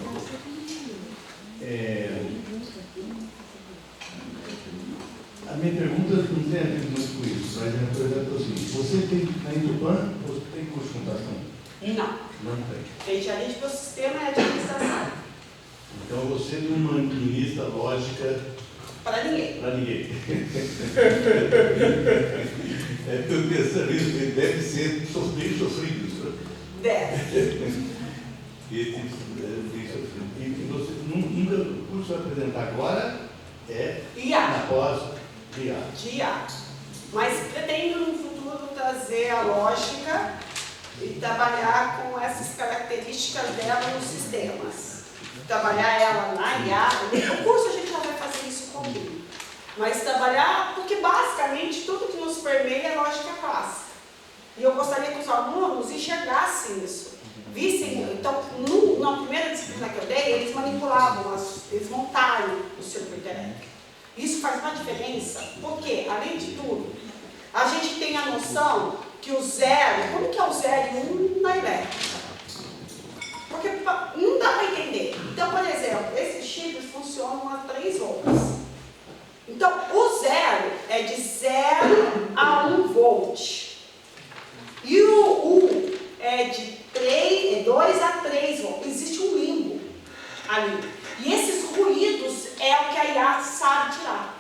A minha pergunta não tem a ver muito com isso, mas a pergunta é o seguinte: você tem na Indupan, você tem curso de computação? Não. Não tem. Tem engenharia de biosistema e administração. Então você não administra lógica Para ninguém. para ninguém. Estou pensando isso, deve ser bem sofrido isso. Deve. E você nunca, o curso que vai apresentar agora é IA. na pós de IA. De IA. Mas pretendo no futuro trazer a lógica e trabalhar com essas características dela nos sistemas. Trabalhar ela na IA. O curso a gente já vai fazer isso comigo. Mas trabalhar, porque basicamente tudo que nos permeia é lógica clássica. E eu gostaria que os alunos enxergassem isso. Vissem, então, na primeira disciplina que eu dei, eles manipulavam, eles montaram o circuito elétrico. Isso faz uma diferença, porque, além de tudo, a gente tem a noção que o zero, como que é o 0 e 1 na elétrica? Porque não dá para entender. Então, por exemplo, esses chips funcionam a 3 volts. Então, o zero é de 0 a 1 volt. E o 1 é de 2 a 3 volts. Existe um limbo ali. E esses ruídos é o que a IA sabe tirar.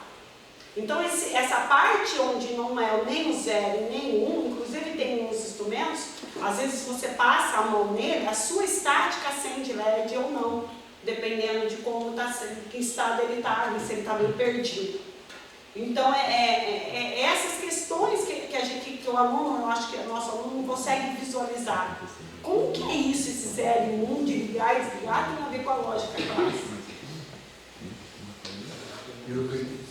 Então, essa parte onde não é nem o 0 nem o 1, inclusive tem uns instrumentos, às vezes você passa a mão nele, a sua estática acende LED ou não, dependendo de como está, que estado ele está, se ele está meio perdido. Então, essas questões que o aluno, eu acho que o nosso aluno não consegue visualizar. Como que é isso, esse 0 e 1, de ligar e desligar, tem a ver com a lógica clássica?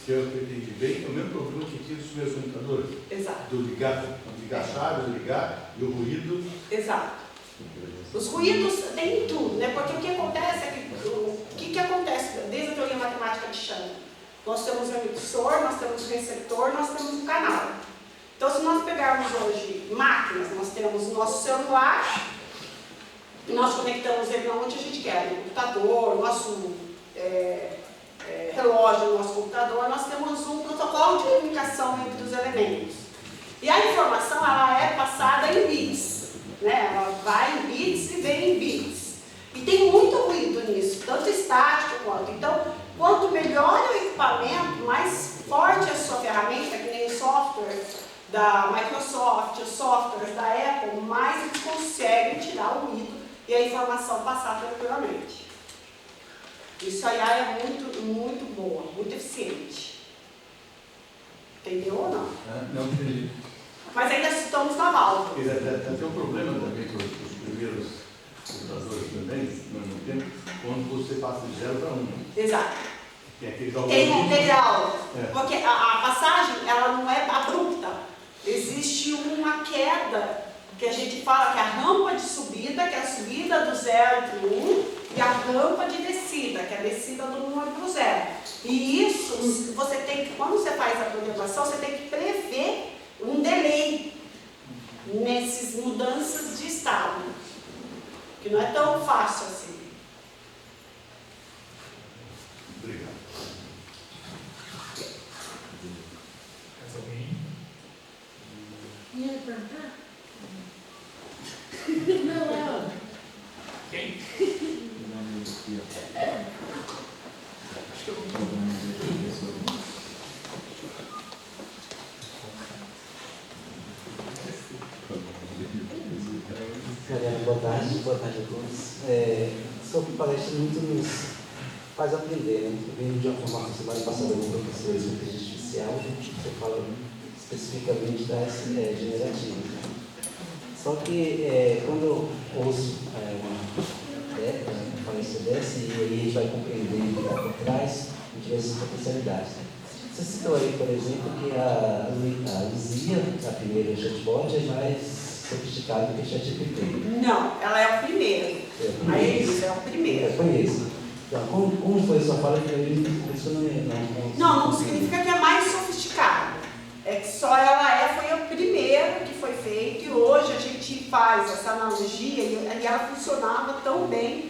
Se eu entendi bem, é o mesmo problema que tinha dos meus computadores. Exato. Do ligar a chave, ligar, e o ruído. Exato. Os ruídos tem tudo, né? Porque o que acontece é que acontece desde a teoria matemática de Shannon? Nós temos um emissor, nós temos um receptor, nós temos um canal. Então, se nós pegarmos hoje máquinas, nós temos o nosso celular, e nós conectamos ele onde a gente quer, no computador, nosso relógio no nosso computador, nós temos um protocolo de comunicação entre os elementos. E a informação ela é passada em bits, né? Ela vai em bits e vem em bits. E tem muito ruído nisso, tanto estático quanto. Então, quanto melhor o equipamento, mais forte a sua ferramenta, que nem o software da Microsoft, os softwares da Apple, mais eles conseguem tirar o ruído e a informação passar tranquilamente. Isso aí é muito, muito boa, muito eficiente. Entendeu ou não? Não entendi. Mas ainda estamos na válvula. Tem um problema também com os primeiros computadores também, no mesmo tempo, quando você passa de 0 para 1. Exato. Tem Tem um degrau. Porque a passagem ela não é abrupta. Existe uma queda, que a gente fala que é a rampa de subida, que é a subida do 0 para o 1, e a rampa de descida, que é a descida do 1 para o 0. E isso, você tem que, quando você faz a programação, você tem que prever um delay nessas mudanças de estado, que não é tão fácil assim. Obrigado. Mais alguém? Ia perguntar? Não, ela. Quem? Mariana, boa tarde a todos. Sua palestra muito nos faz aprender, né? Eu venho de uma formação semana passada com professor de inteligência artificial, você fala especificamente das generativas. Né? Só que quando eu ouço uma palestra dessa, e aí a gente vai compreendendo o que está por trás, a gente vê essas potencialidades. Né? Você citou aí, por exemplo, que a Luzia, a primeira chatbot, é mais sofisticado que o ChatGPT. Não, ela é o primeiro. A Elisa é o primeiro. Eu conheço. Então, como foi a sua fala que isso não significa que é mais sofisticado. É que só ela foi o primeiro que foi feito e hoje a gente faz essa analogia e ela funcionava tão bem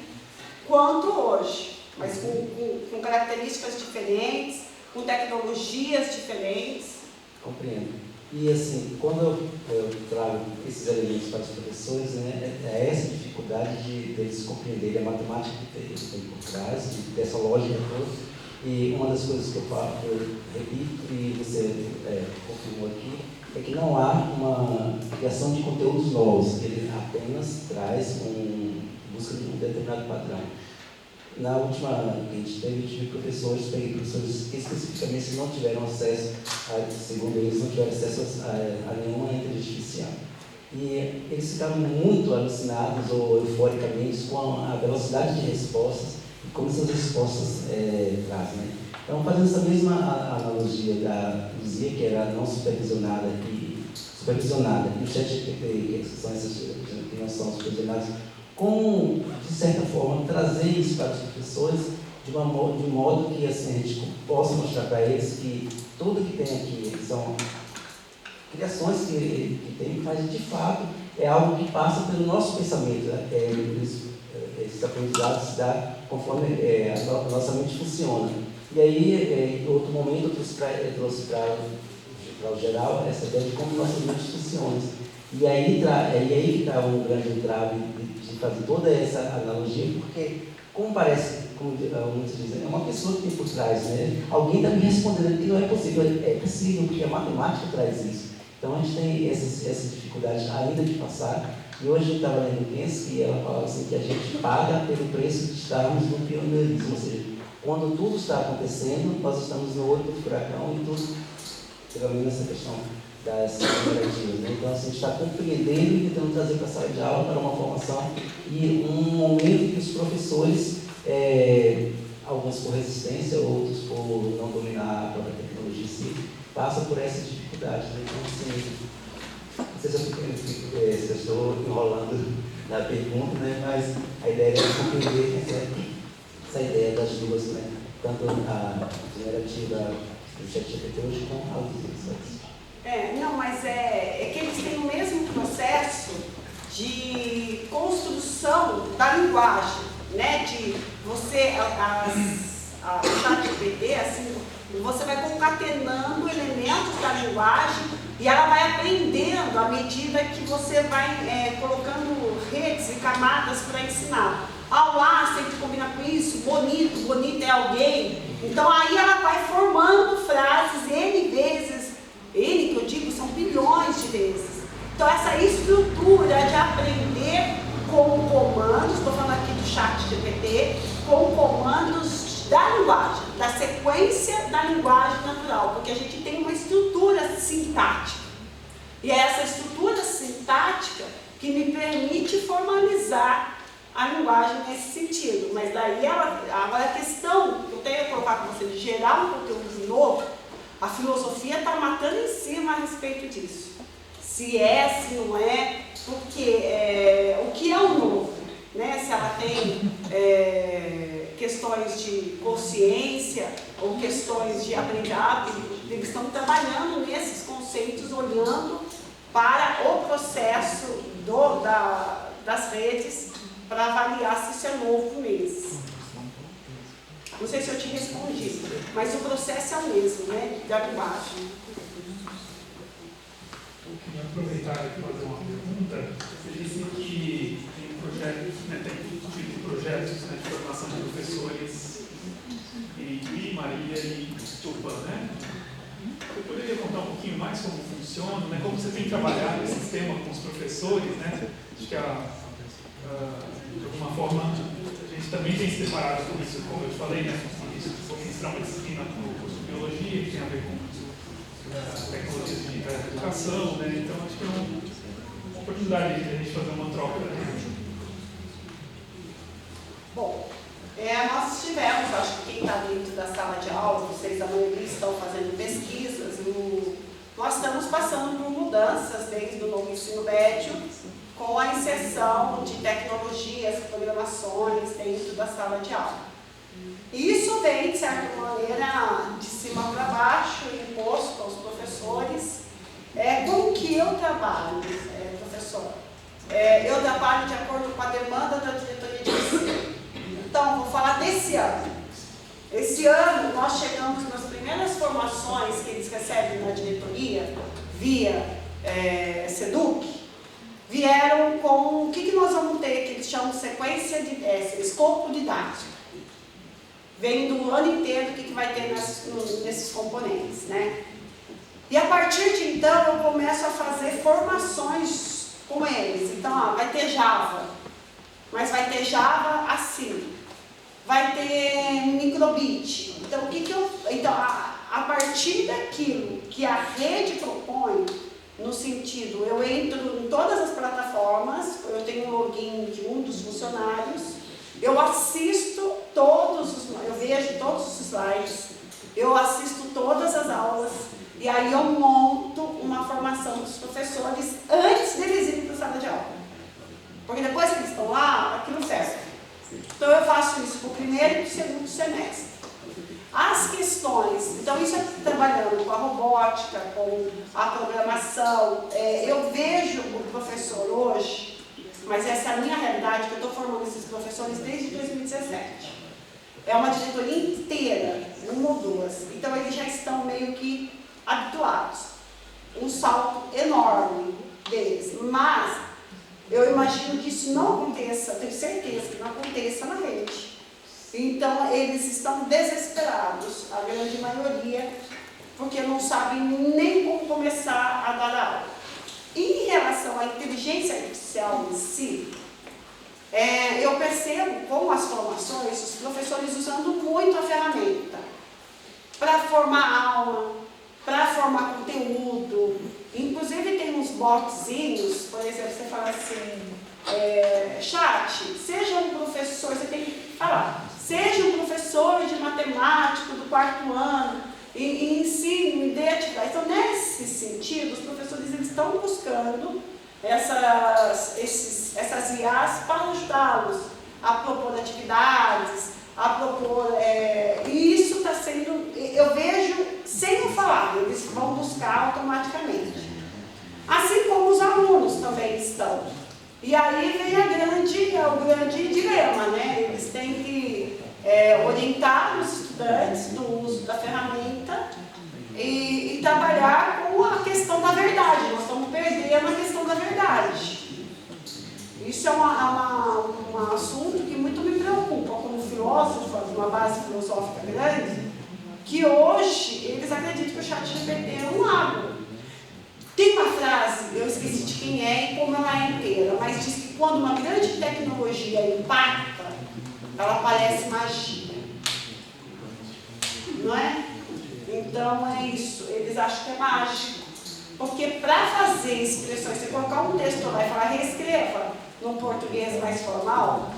quanto hoje, mas com características diferentes, com tecnologias diferentes. Compreendo. E assim, quando eu trago esses elementos para os professores, né, é essa dificuldade deles compreenderem a matemática que tem por trás, dessa lógica toda. E uma das coisas que eu falo, eu repito, e você confirmou aqui, é que não há uma criação de conteúdos novos, ele apenas traz busca de um determinado padrão. Na última que a gente teve, eu tive professores que especificamente não tiveram acesso, segundo eles, não tiveram acesso a nenhuma inteligência artificial. E eles ficaram muito alucinados ou euforicamente com a velocidade de respostas e como essas respostas trazem. Né? Então, fazendo essa mesma analogia da Luzia, que era não supervisionada e o ChatGPT, que são essas que não são supervisionadas, como, de certa forma, trazer isso para os professores de modo que assim, a gente possa mostrar para eles que tudo que tem aqui são criações que tem, mas de fato é algo que passa pelo nosso pensamento. Né? Esses aprendizados se dão conforme a nossa mente funciona. E aí, em outro momento, eu trouxe para o geral essa ideia de como nossas mentes funcionam. E aí que está um grande entrave de fazer toda essa analogia, porque, como parece, como muitos dizem, é uma pessoa que tem por trás, né? Alguém está me respondendo que não é possível. É possível, porque a matemática traz isso. Então, a gente tem essas dificuldades ainda de passar. E hoje eu estava lendo o Pense, e ela falava assim, que a gente paga pelo preço de estarmos no pioneirismo, ou seja, quando tudo está acontecendo, nós estamos no olho do furacão e tudo, pelo menos essa questão das cooperativas, né? Então, assim, a gente está compreendendo e tentando trazer para a sala de aula para uma formação e um momento em que os professores, alguns por resistência, outros por não dominar a própria tecnologia em si, passam por essas dificuldades. Né? Então, assim, não sei se eu estou enrolando na pergunta, né? Mas a ideia é compreender essa ideia das duas, né? Tanto a generativa do ChatGPT hoje como a utilização. Não, mas é que eles têm o mesmo processo de construção da linguagem, né? De você, o GPT, assim, você vai concatenando elementos da linguagem e ela vai aprendendo à medida que você vai colocando redes e camadas para ensinar. O A sempre combina com isso, bonito, bonito é alguém. Então aí ela vai formando frases N vezes, N que eu digo são bilhões de vezes. Então essa estrutura de aprender com comandos, estou falando aqui do chat GPT, com comandos da linguagem, da sequência da linguagem natural, porque a gente tem uma estrutura sintática. E é essa estrutura sintática que me permite formalizar a linguagem nesse sentido. Mas daí, agora a questão que eu tenho que colocar para você de gerar um conteúdo novo, a filosofia está matando em cima a respeito disso. Se é, se não é, porque o que é o novo? Né? Se ela tem questões de consciência ou questões de aprendizado, eles estão trabalhando nesses conceitos, olhando para o processo das redes para avaliar se isso é novo mesmo. Não sei se eu te respondi, mas o processo é o mesmo, né? Da linguagem. Eu queria aproveitar e fazer uma pergunta. Você disse que tem projetos, né, tem projetos de formação de professores em Maria e Tupã, né? Você poderia contar um pouquinho mais como funciona, né? Como você tem trabalhado esse sistema com os professores, né? Acho que de alguma forma a gente também tem se deparado com isso, como eu te falei, né? Ministrar uma disciplina no curso de biologia que tem a ver com tecnologias de educação, né? Então acho que é uma oportunidade de a gente fazer uma troca. Né? Bom, nós tivemos, acho que quem está dentro da sala de aula, vocês a maioria estão fazendo pesquisas, nós estamos passando por mudanças desde o novo ensino médio, com a inserção de tecnologias, programações dentro da sala de aula. E isso vem, de certa maneira, de cima para baixo, imposto aos professores. Como que eu trabalho, professor? Eu trabalho de acordo com a demanda da diretoria de ensino. Então, vou falar desse ano. Esse ano, nós chegamos nas primeiras formações que eles recebem na diretoria, via SEDUC, vieram com o que nós vamos ter, que eles chamam de sequência de escopo didático. Vem do ano inteiro o que vai ter nesses componentes, né? E a partir de então eu começo a fazer formações com eles. Então, vai ter Java, mas vai ter Java assim, vai ter microbit. Então, a partir daquilo que a rede propõe, no sentido, eu entro em todas as plataformas, eu tenho um login de um dos funcionários, eu assisto eu vejo todos os slides, eu assisto todas as aulas, e aí eu monto uma formação dos professores antes deles irem para a sala de aula. Porque depois que eles estão lá, aquilo serve. Então eu faço isso para o primeiro e para o segundo semestre. As questões, então isso é trabalhando com a robótica, com a programação, eu vejo o professor hoje, mas essa é a minha realidade, que eu estou formando esses professores desde 2017. É uma diretoria inteira, uma ou duas, então eles já estão meio que habituados. Um salto enorme deles, mas eu imagino que isso não aconteça, tenho certeza que não aconteça na rede. Então, eles estão desesperados, a grande maioria, porque não sabem nem como começar a dar aula. Em relação à inteligência artificial em si, eu percebo com as formações, os professores usando muito a ferramenta para formar aula, para formar conteúdo. Inclusive tem uns botzinhos, por exemplo, você fala assim, chat, seja um professor, você tem que falar, seja um professor de matemática do 4º ano, e ensine, me dê atividade. Então, nesse sentido, os professores eles estão buscando essas IAs para ajudá-los a propor atividades, a propor... e isso está sendo... Eu vejo, sem eu falar, eles vão buscar automaticamente. Assim como os alunos também estão. E aí vem o grande dilema, né? Eles têm que orientar os estudantes estudantes no uso da ferramenta e trabalhar com a questão da verdade. Nós estamos perdendo a questão da verdade. Isso é um assunto que muito me preocupa como filósofo, de uma base filosófica grande, que hoje eles acreditam que o ChatGPT é um lago. Tem uma frase, eu esqueci de quem é e como ela é inteira, mas diz que quando uma grande tecnologia impacta, ela parece magia. Não é? Então é isso, eles acham que é mágico. Porque para fazer expressões, você colocar um texto lá e falar reescreva num português mais formal,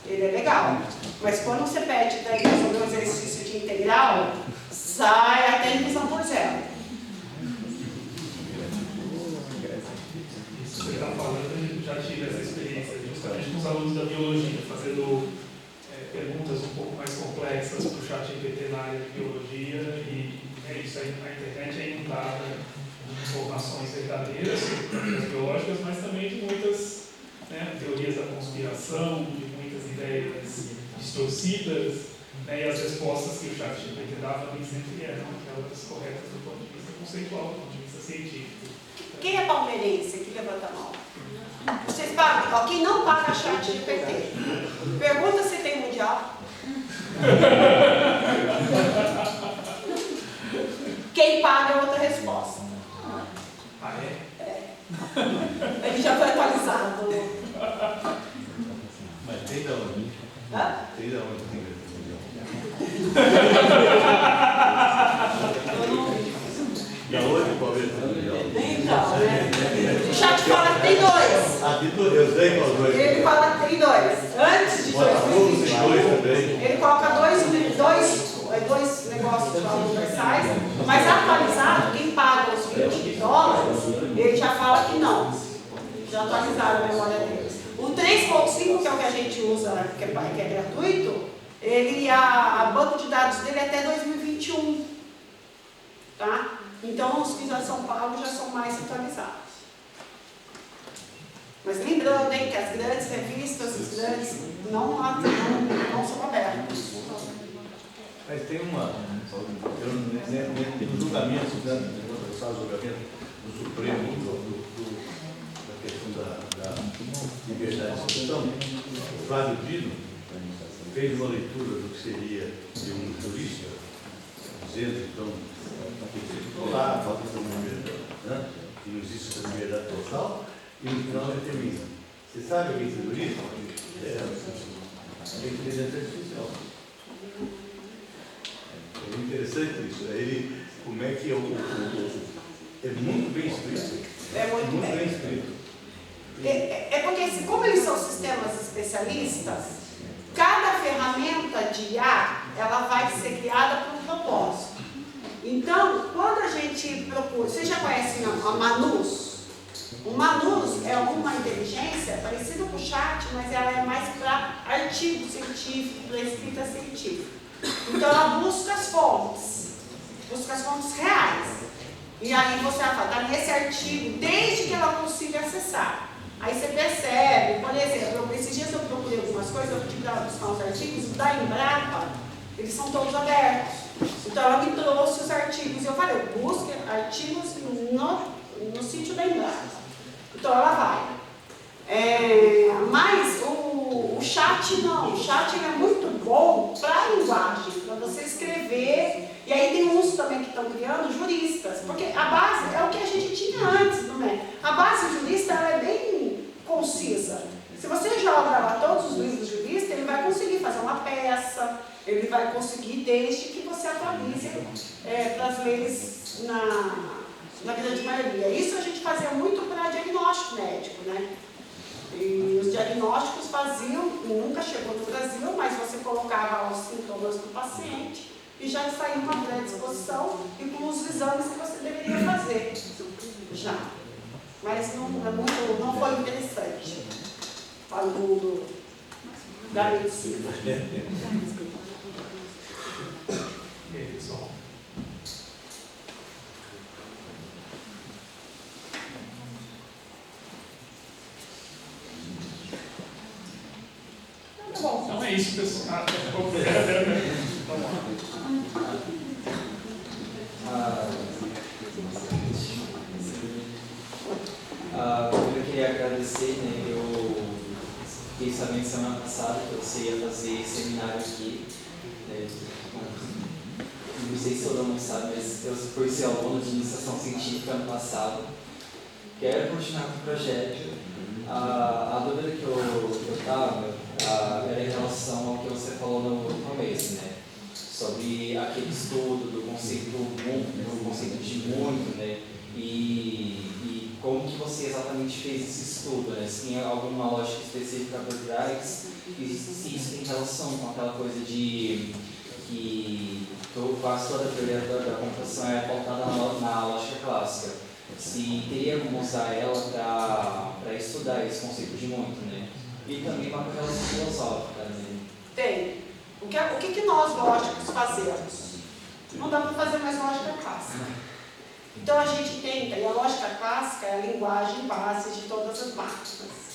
ele é legal. Mas quando você pede para ele fazer um exercício de integral, sai até em divisão por zero. Isso que você está falando, eu já tive essa experiência, justamente com os alunos da biologia, fazendo perguntas um pouco mais complexas para o ChatGPT na área de biologia, e é isso aí, a internet é inundada de informações verdadeiras, biológicas, mas também de muitas teorias da conspiração, de muitas ideias distorcidas, e as respostas que o ChatGPT dava nem sempre eram aquelas corretas do ponto de vista conceitual, do ponto de vista científico. Quem é palmeirense que levanta a mão? Vocês pagam? Quem não paga ChatGPT? Pergunta se tem mundial. Quem paga é outra resposta. Ah, é? É. Ele já foi atualizado. Mas tem da onde? Hã? Tem da onde tem mundial? Da onde o Palmeiras tem mundial? Então, né? O chat fala que tem dois. Ah, eu sei qual dois. Ele fala que tem dois. Antes de Botafogo tem 2020. dois também. Ele coloca dois negócios universais, mas atualizado, quem paga os $20, ele já fala que não. Já atualizaram a memória deles. O 3.5, que é o que a gente usa, que é gratuito, a banco de dados dele é até 2021. Tá? Então, os que já são pagos já são mais atualizados. Mas lembrando, hein, que as grandes revistas, os grandes não são abertos. Mas tem no julgamento, do Supremo, da questão da liberdade de expressão, o Flávio Dino fez uma leitura do que seria de um jurista, dizendo, então, que lá, falta de liberdade, né? Que não existe essa liberdade total, e no final ele termina. Você sabe o que é jurista? É inteligência artificial. É interessante isso. Como é que é muito bem escrito. É muito bem escrito. É porque, como eles são sistemas especialistas, cada ferramenta de IA, ela vai ser criada por um propósito. Então, quando a gente procura, vocês já conhecem a Manus? O Manus é uma inteligência parecida com o chat, mas ela é mais para artigo científico, para escrita científica. Então, ela busca as fontes reais. E aí você vai falar, está nesse artigo, desde que ela consiga acessar. Aí você percebe, por exemplo, esses dias eu procurei algumas coisas, eu tive para buscar uns artigos da Embrapa, eles são todos abertos. Então ela me trouxe os artigos e eu falei, busque artigos no sítio da Embrapa. Então ela vai. Mas o chat não, o chat ele é muito bom para a linguagem, para você escrever. E aí tem uns também que estão criando juristas, porque a base é o que a gente tinha antes, não é? A base jurista ela é bem concisa. Se você joga lá todos os livros juristas, ele vai conseguir fazer uma peça, ele vai conseguir desde que você atualize para as leis na grande maioria. Isso a gente fazia muito para diagnóstico médico, né? E os diagnósticos faziam, nunca chegou no Brasil, mas você colocava os sintomas do paciente e já saía uma predisposição e com os exames que você deveria fazer. Já. Mas não foi interessante para o mundo da medicina. E aí, pessoal? Tá bom. Então é isso, pessoal. Vamos lá. eu queria agradecer, né? Eu fiquei sabendo semana passada que você ia fazer seminário aqui. Né? Não sei se todo mundo sabe, mas eu fui ser aluno de iniciação científica ano passado. Quero continuar com o projeto. A dúvida que eu estava era em relação ao que você falou no começo, né? Sobre aquele estudo do conceito de muito, né? E como que você exatamente fez esse estudo, né? Se tem alguma lógica específica por trás, e se isso tem relação com aquela coisa de que quase toda a teoria da computação é pautada na lógica clássica. Se teria como usar ela para estudar esse conceito de muito, né? E também uma relação filosófica, né? Tem. O que nós lógicos fazemos? Não dá para fazer mais lógica clássica. Então a gente tenta, e a lógica clássica é a linguagem base de todas as máquinas.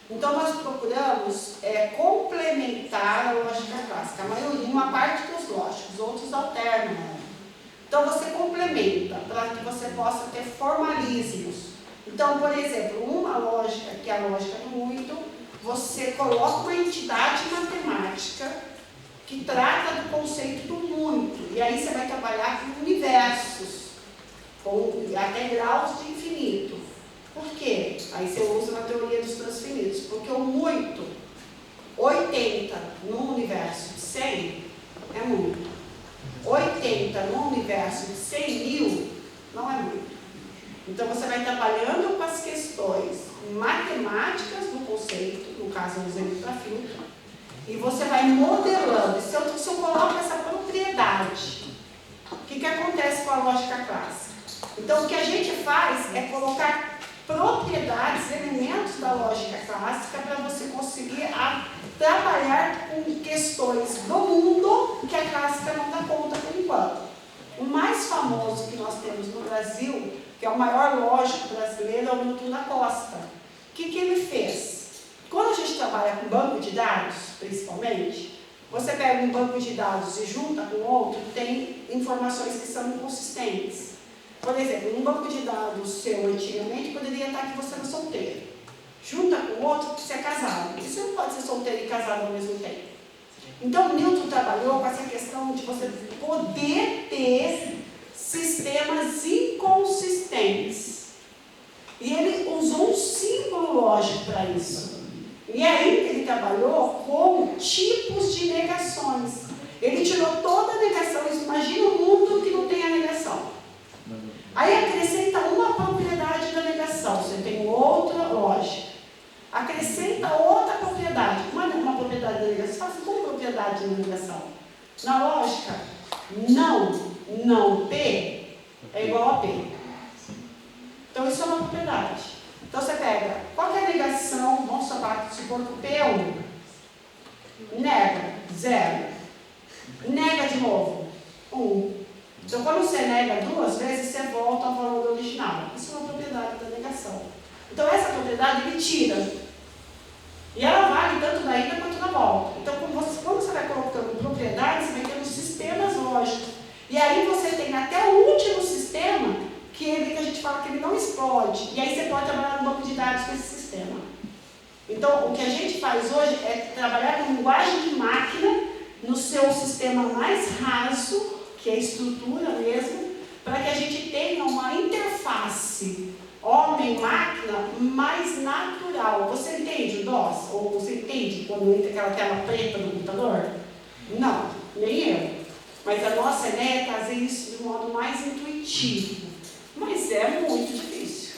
Então nós procuramos complementar a lógica clássica. A maioria, uma parte dos lógicos, outros alternam. Então você complementa para que você possa ter formalismos. Então, por exemplo, uma lógica, que é a lógica do muito, você coloca uma entidade matemática que trata do conceito do muito. E aí você vai trabalhar com universos, até graus de infinito. Por quê? Aí você usa na teoria dos transfinitos. Porque o muito, 80 no universo de 100 é muito. 80 no universo de 100 mil não é muito. Então você vai trabalhando com as questões matemáticas do conceito, no caso eu usei para filtro, e você vai modelando. Se eu coloco essa propriedade, o que acontece com a lógica clássica? Então o que a gente faz é colocar propriedades, elementos da lógica clássica para você conseguir trabalhar com questões do mundo que a clássica não dá conta por enquanto. O mais famoso que nós temos no Brasil, que é o maior lógico brasileiro, é o Newton da Costa. O que ele fez? Quando a gente trabalha com banco de dados, principalmente, você pega um banco de dados e junta com outro, tem informações que são inconsistentes. Por exemplo, um banco de dados seu antigamente poderia estar que você era solteiro. Junta com outro que você é casado. E você não pode ser solteiro e casado ao mesmo tempo. Então, Newton trabalhou com essa questão de você poder ter sistemas inconsistentes. E ele usou um símbolo lógico para isso. E aí ele trabalhou com tipos de negações. Ele tirou toda a negação. Imagina um mundo que não tem a negação. Aí acrescenta uma propriedade da negação. Você tem outra lógica. Acrescenta outra propriedade. Uma propriedade da negação. Você fala assim, como propriedade da negação? Na lógica, não P é igual a P. Então isso é uma propriedade. Então você pega, qual é a negação? Vamos supor que o P é 1. Nega, 0. Nega de novo, 1. Então quando você nega 2 vezes, você volta ao valor original. Isso é uma propriedade da negação. Então essa propriedade ele tira. E ela vale tanto na ida quanto na volta. Então quando você vai colocando propriedades, você vai tendo sistemas lógicos. E aí você tem até o último sistema, que a gente fala que ele não explode. E aí você pode trabalhar no banco de dados com esse sistema. Então o que a gente faz hoje é trabalhar com linguagem de máquina no seu sistema mais raso, que é a estrutura mesmo, para que a gente tenha uma interface homem-máquina mais natural. Você entende o DOS? Ou você entende quando entra aquela tela preta no computador? Não, nem eu. Mas a nossa ideia é trazer isso de um modo mais intuitivo. Mas é muito difícil.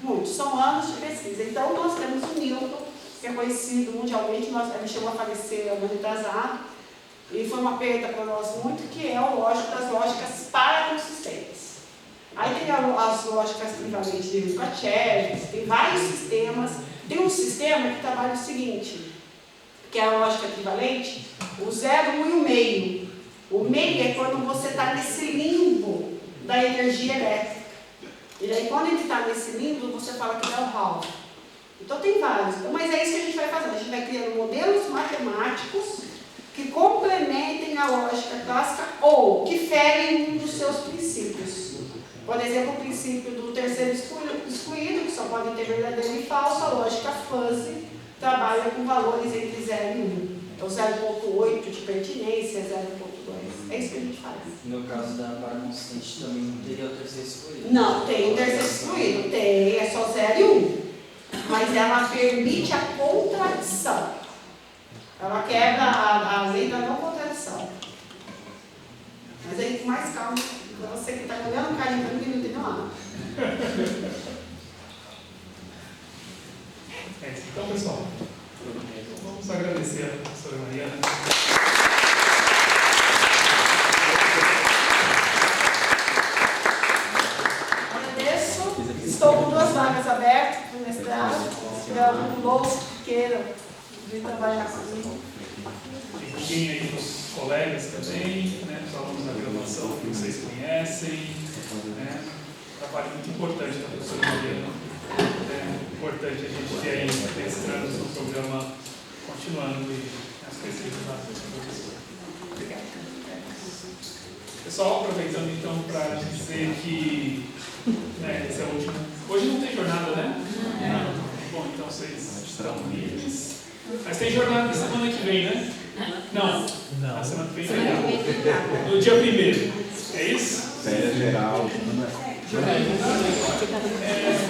Muito. São anos de pesquisa. Então nós temos o Newton, que é conhecido mundialmente, ele chegou a falecer ano retrasado. E foi uma perda para nós muito, que é o lógico das lógicas paraconsistentes. Aí tem as lógicas trivalentes de Lukachevs, tem vários sistemas. Tem um sistema que trabalha o seguinte, que é a lógica trivalente, o 0, 1 e o meio. O meio é quando você está nesse limbo da energia elétrica. E aí quando ele está nesse limbo, você fala que é o Hall. Então tem vários. Mas é isso que a gente vai fazendo. A gente vai criando modelos matemáticos que complementem a lógica clássica ou que ferem um dos seus princípios. Por exemplo, o princípio do terceiro excluído, que só pode ter verdadeiro e falso, a lógica fuzzy trabalha com valores entre 0 e 1. Então 0,8 de pertinência, 0,2. É isso que a gente faz. No caso da vara consistente também não teria o terceiro excluído. Não, tem o terceiro excluído, tem, é só 0 e 1. Mas ela permite a contradição. Ela quebra a lei da não contradição. Mas aí com mais calma, para você que está olhando carinho para mim, que não entendeu nada. É isso. Então, pessoal, vamos agradecer a professora Mariana. Agradeço. Estou com 2 vagas abertas para o mestrado. Se tiver algum louco que queira vir trabalhar comigo. Tem aí os colegas também, né, os alunos da graduação que vocês conhecem, né, trabalho muito importante da professora Mariana. É importante a gente ter aí mestrandos no programa, continuando as pesquisas da professora. Obrigado. Pessoal, aproveitando então para dizer que esse é o último. Hoje não tem jornada, né? Não. Bom, então vocês estão livres. Mas tem jornada na semana que vem, né? Não. Na semana que vem tem não. No dia 1º. É isso? Férias geral.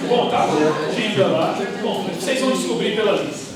Bom, tá. Agenda lá. Bom, vocês vão descobrir pela lista.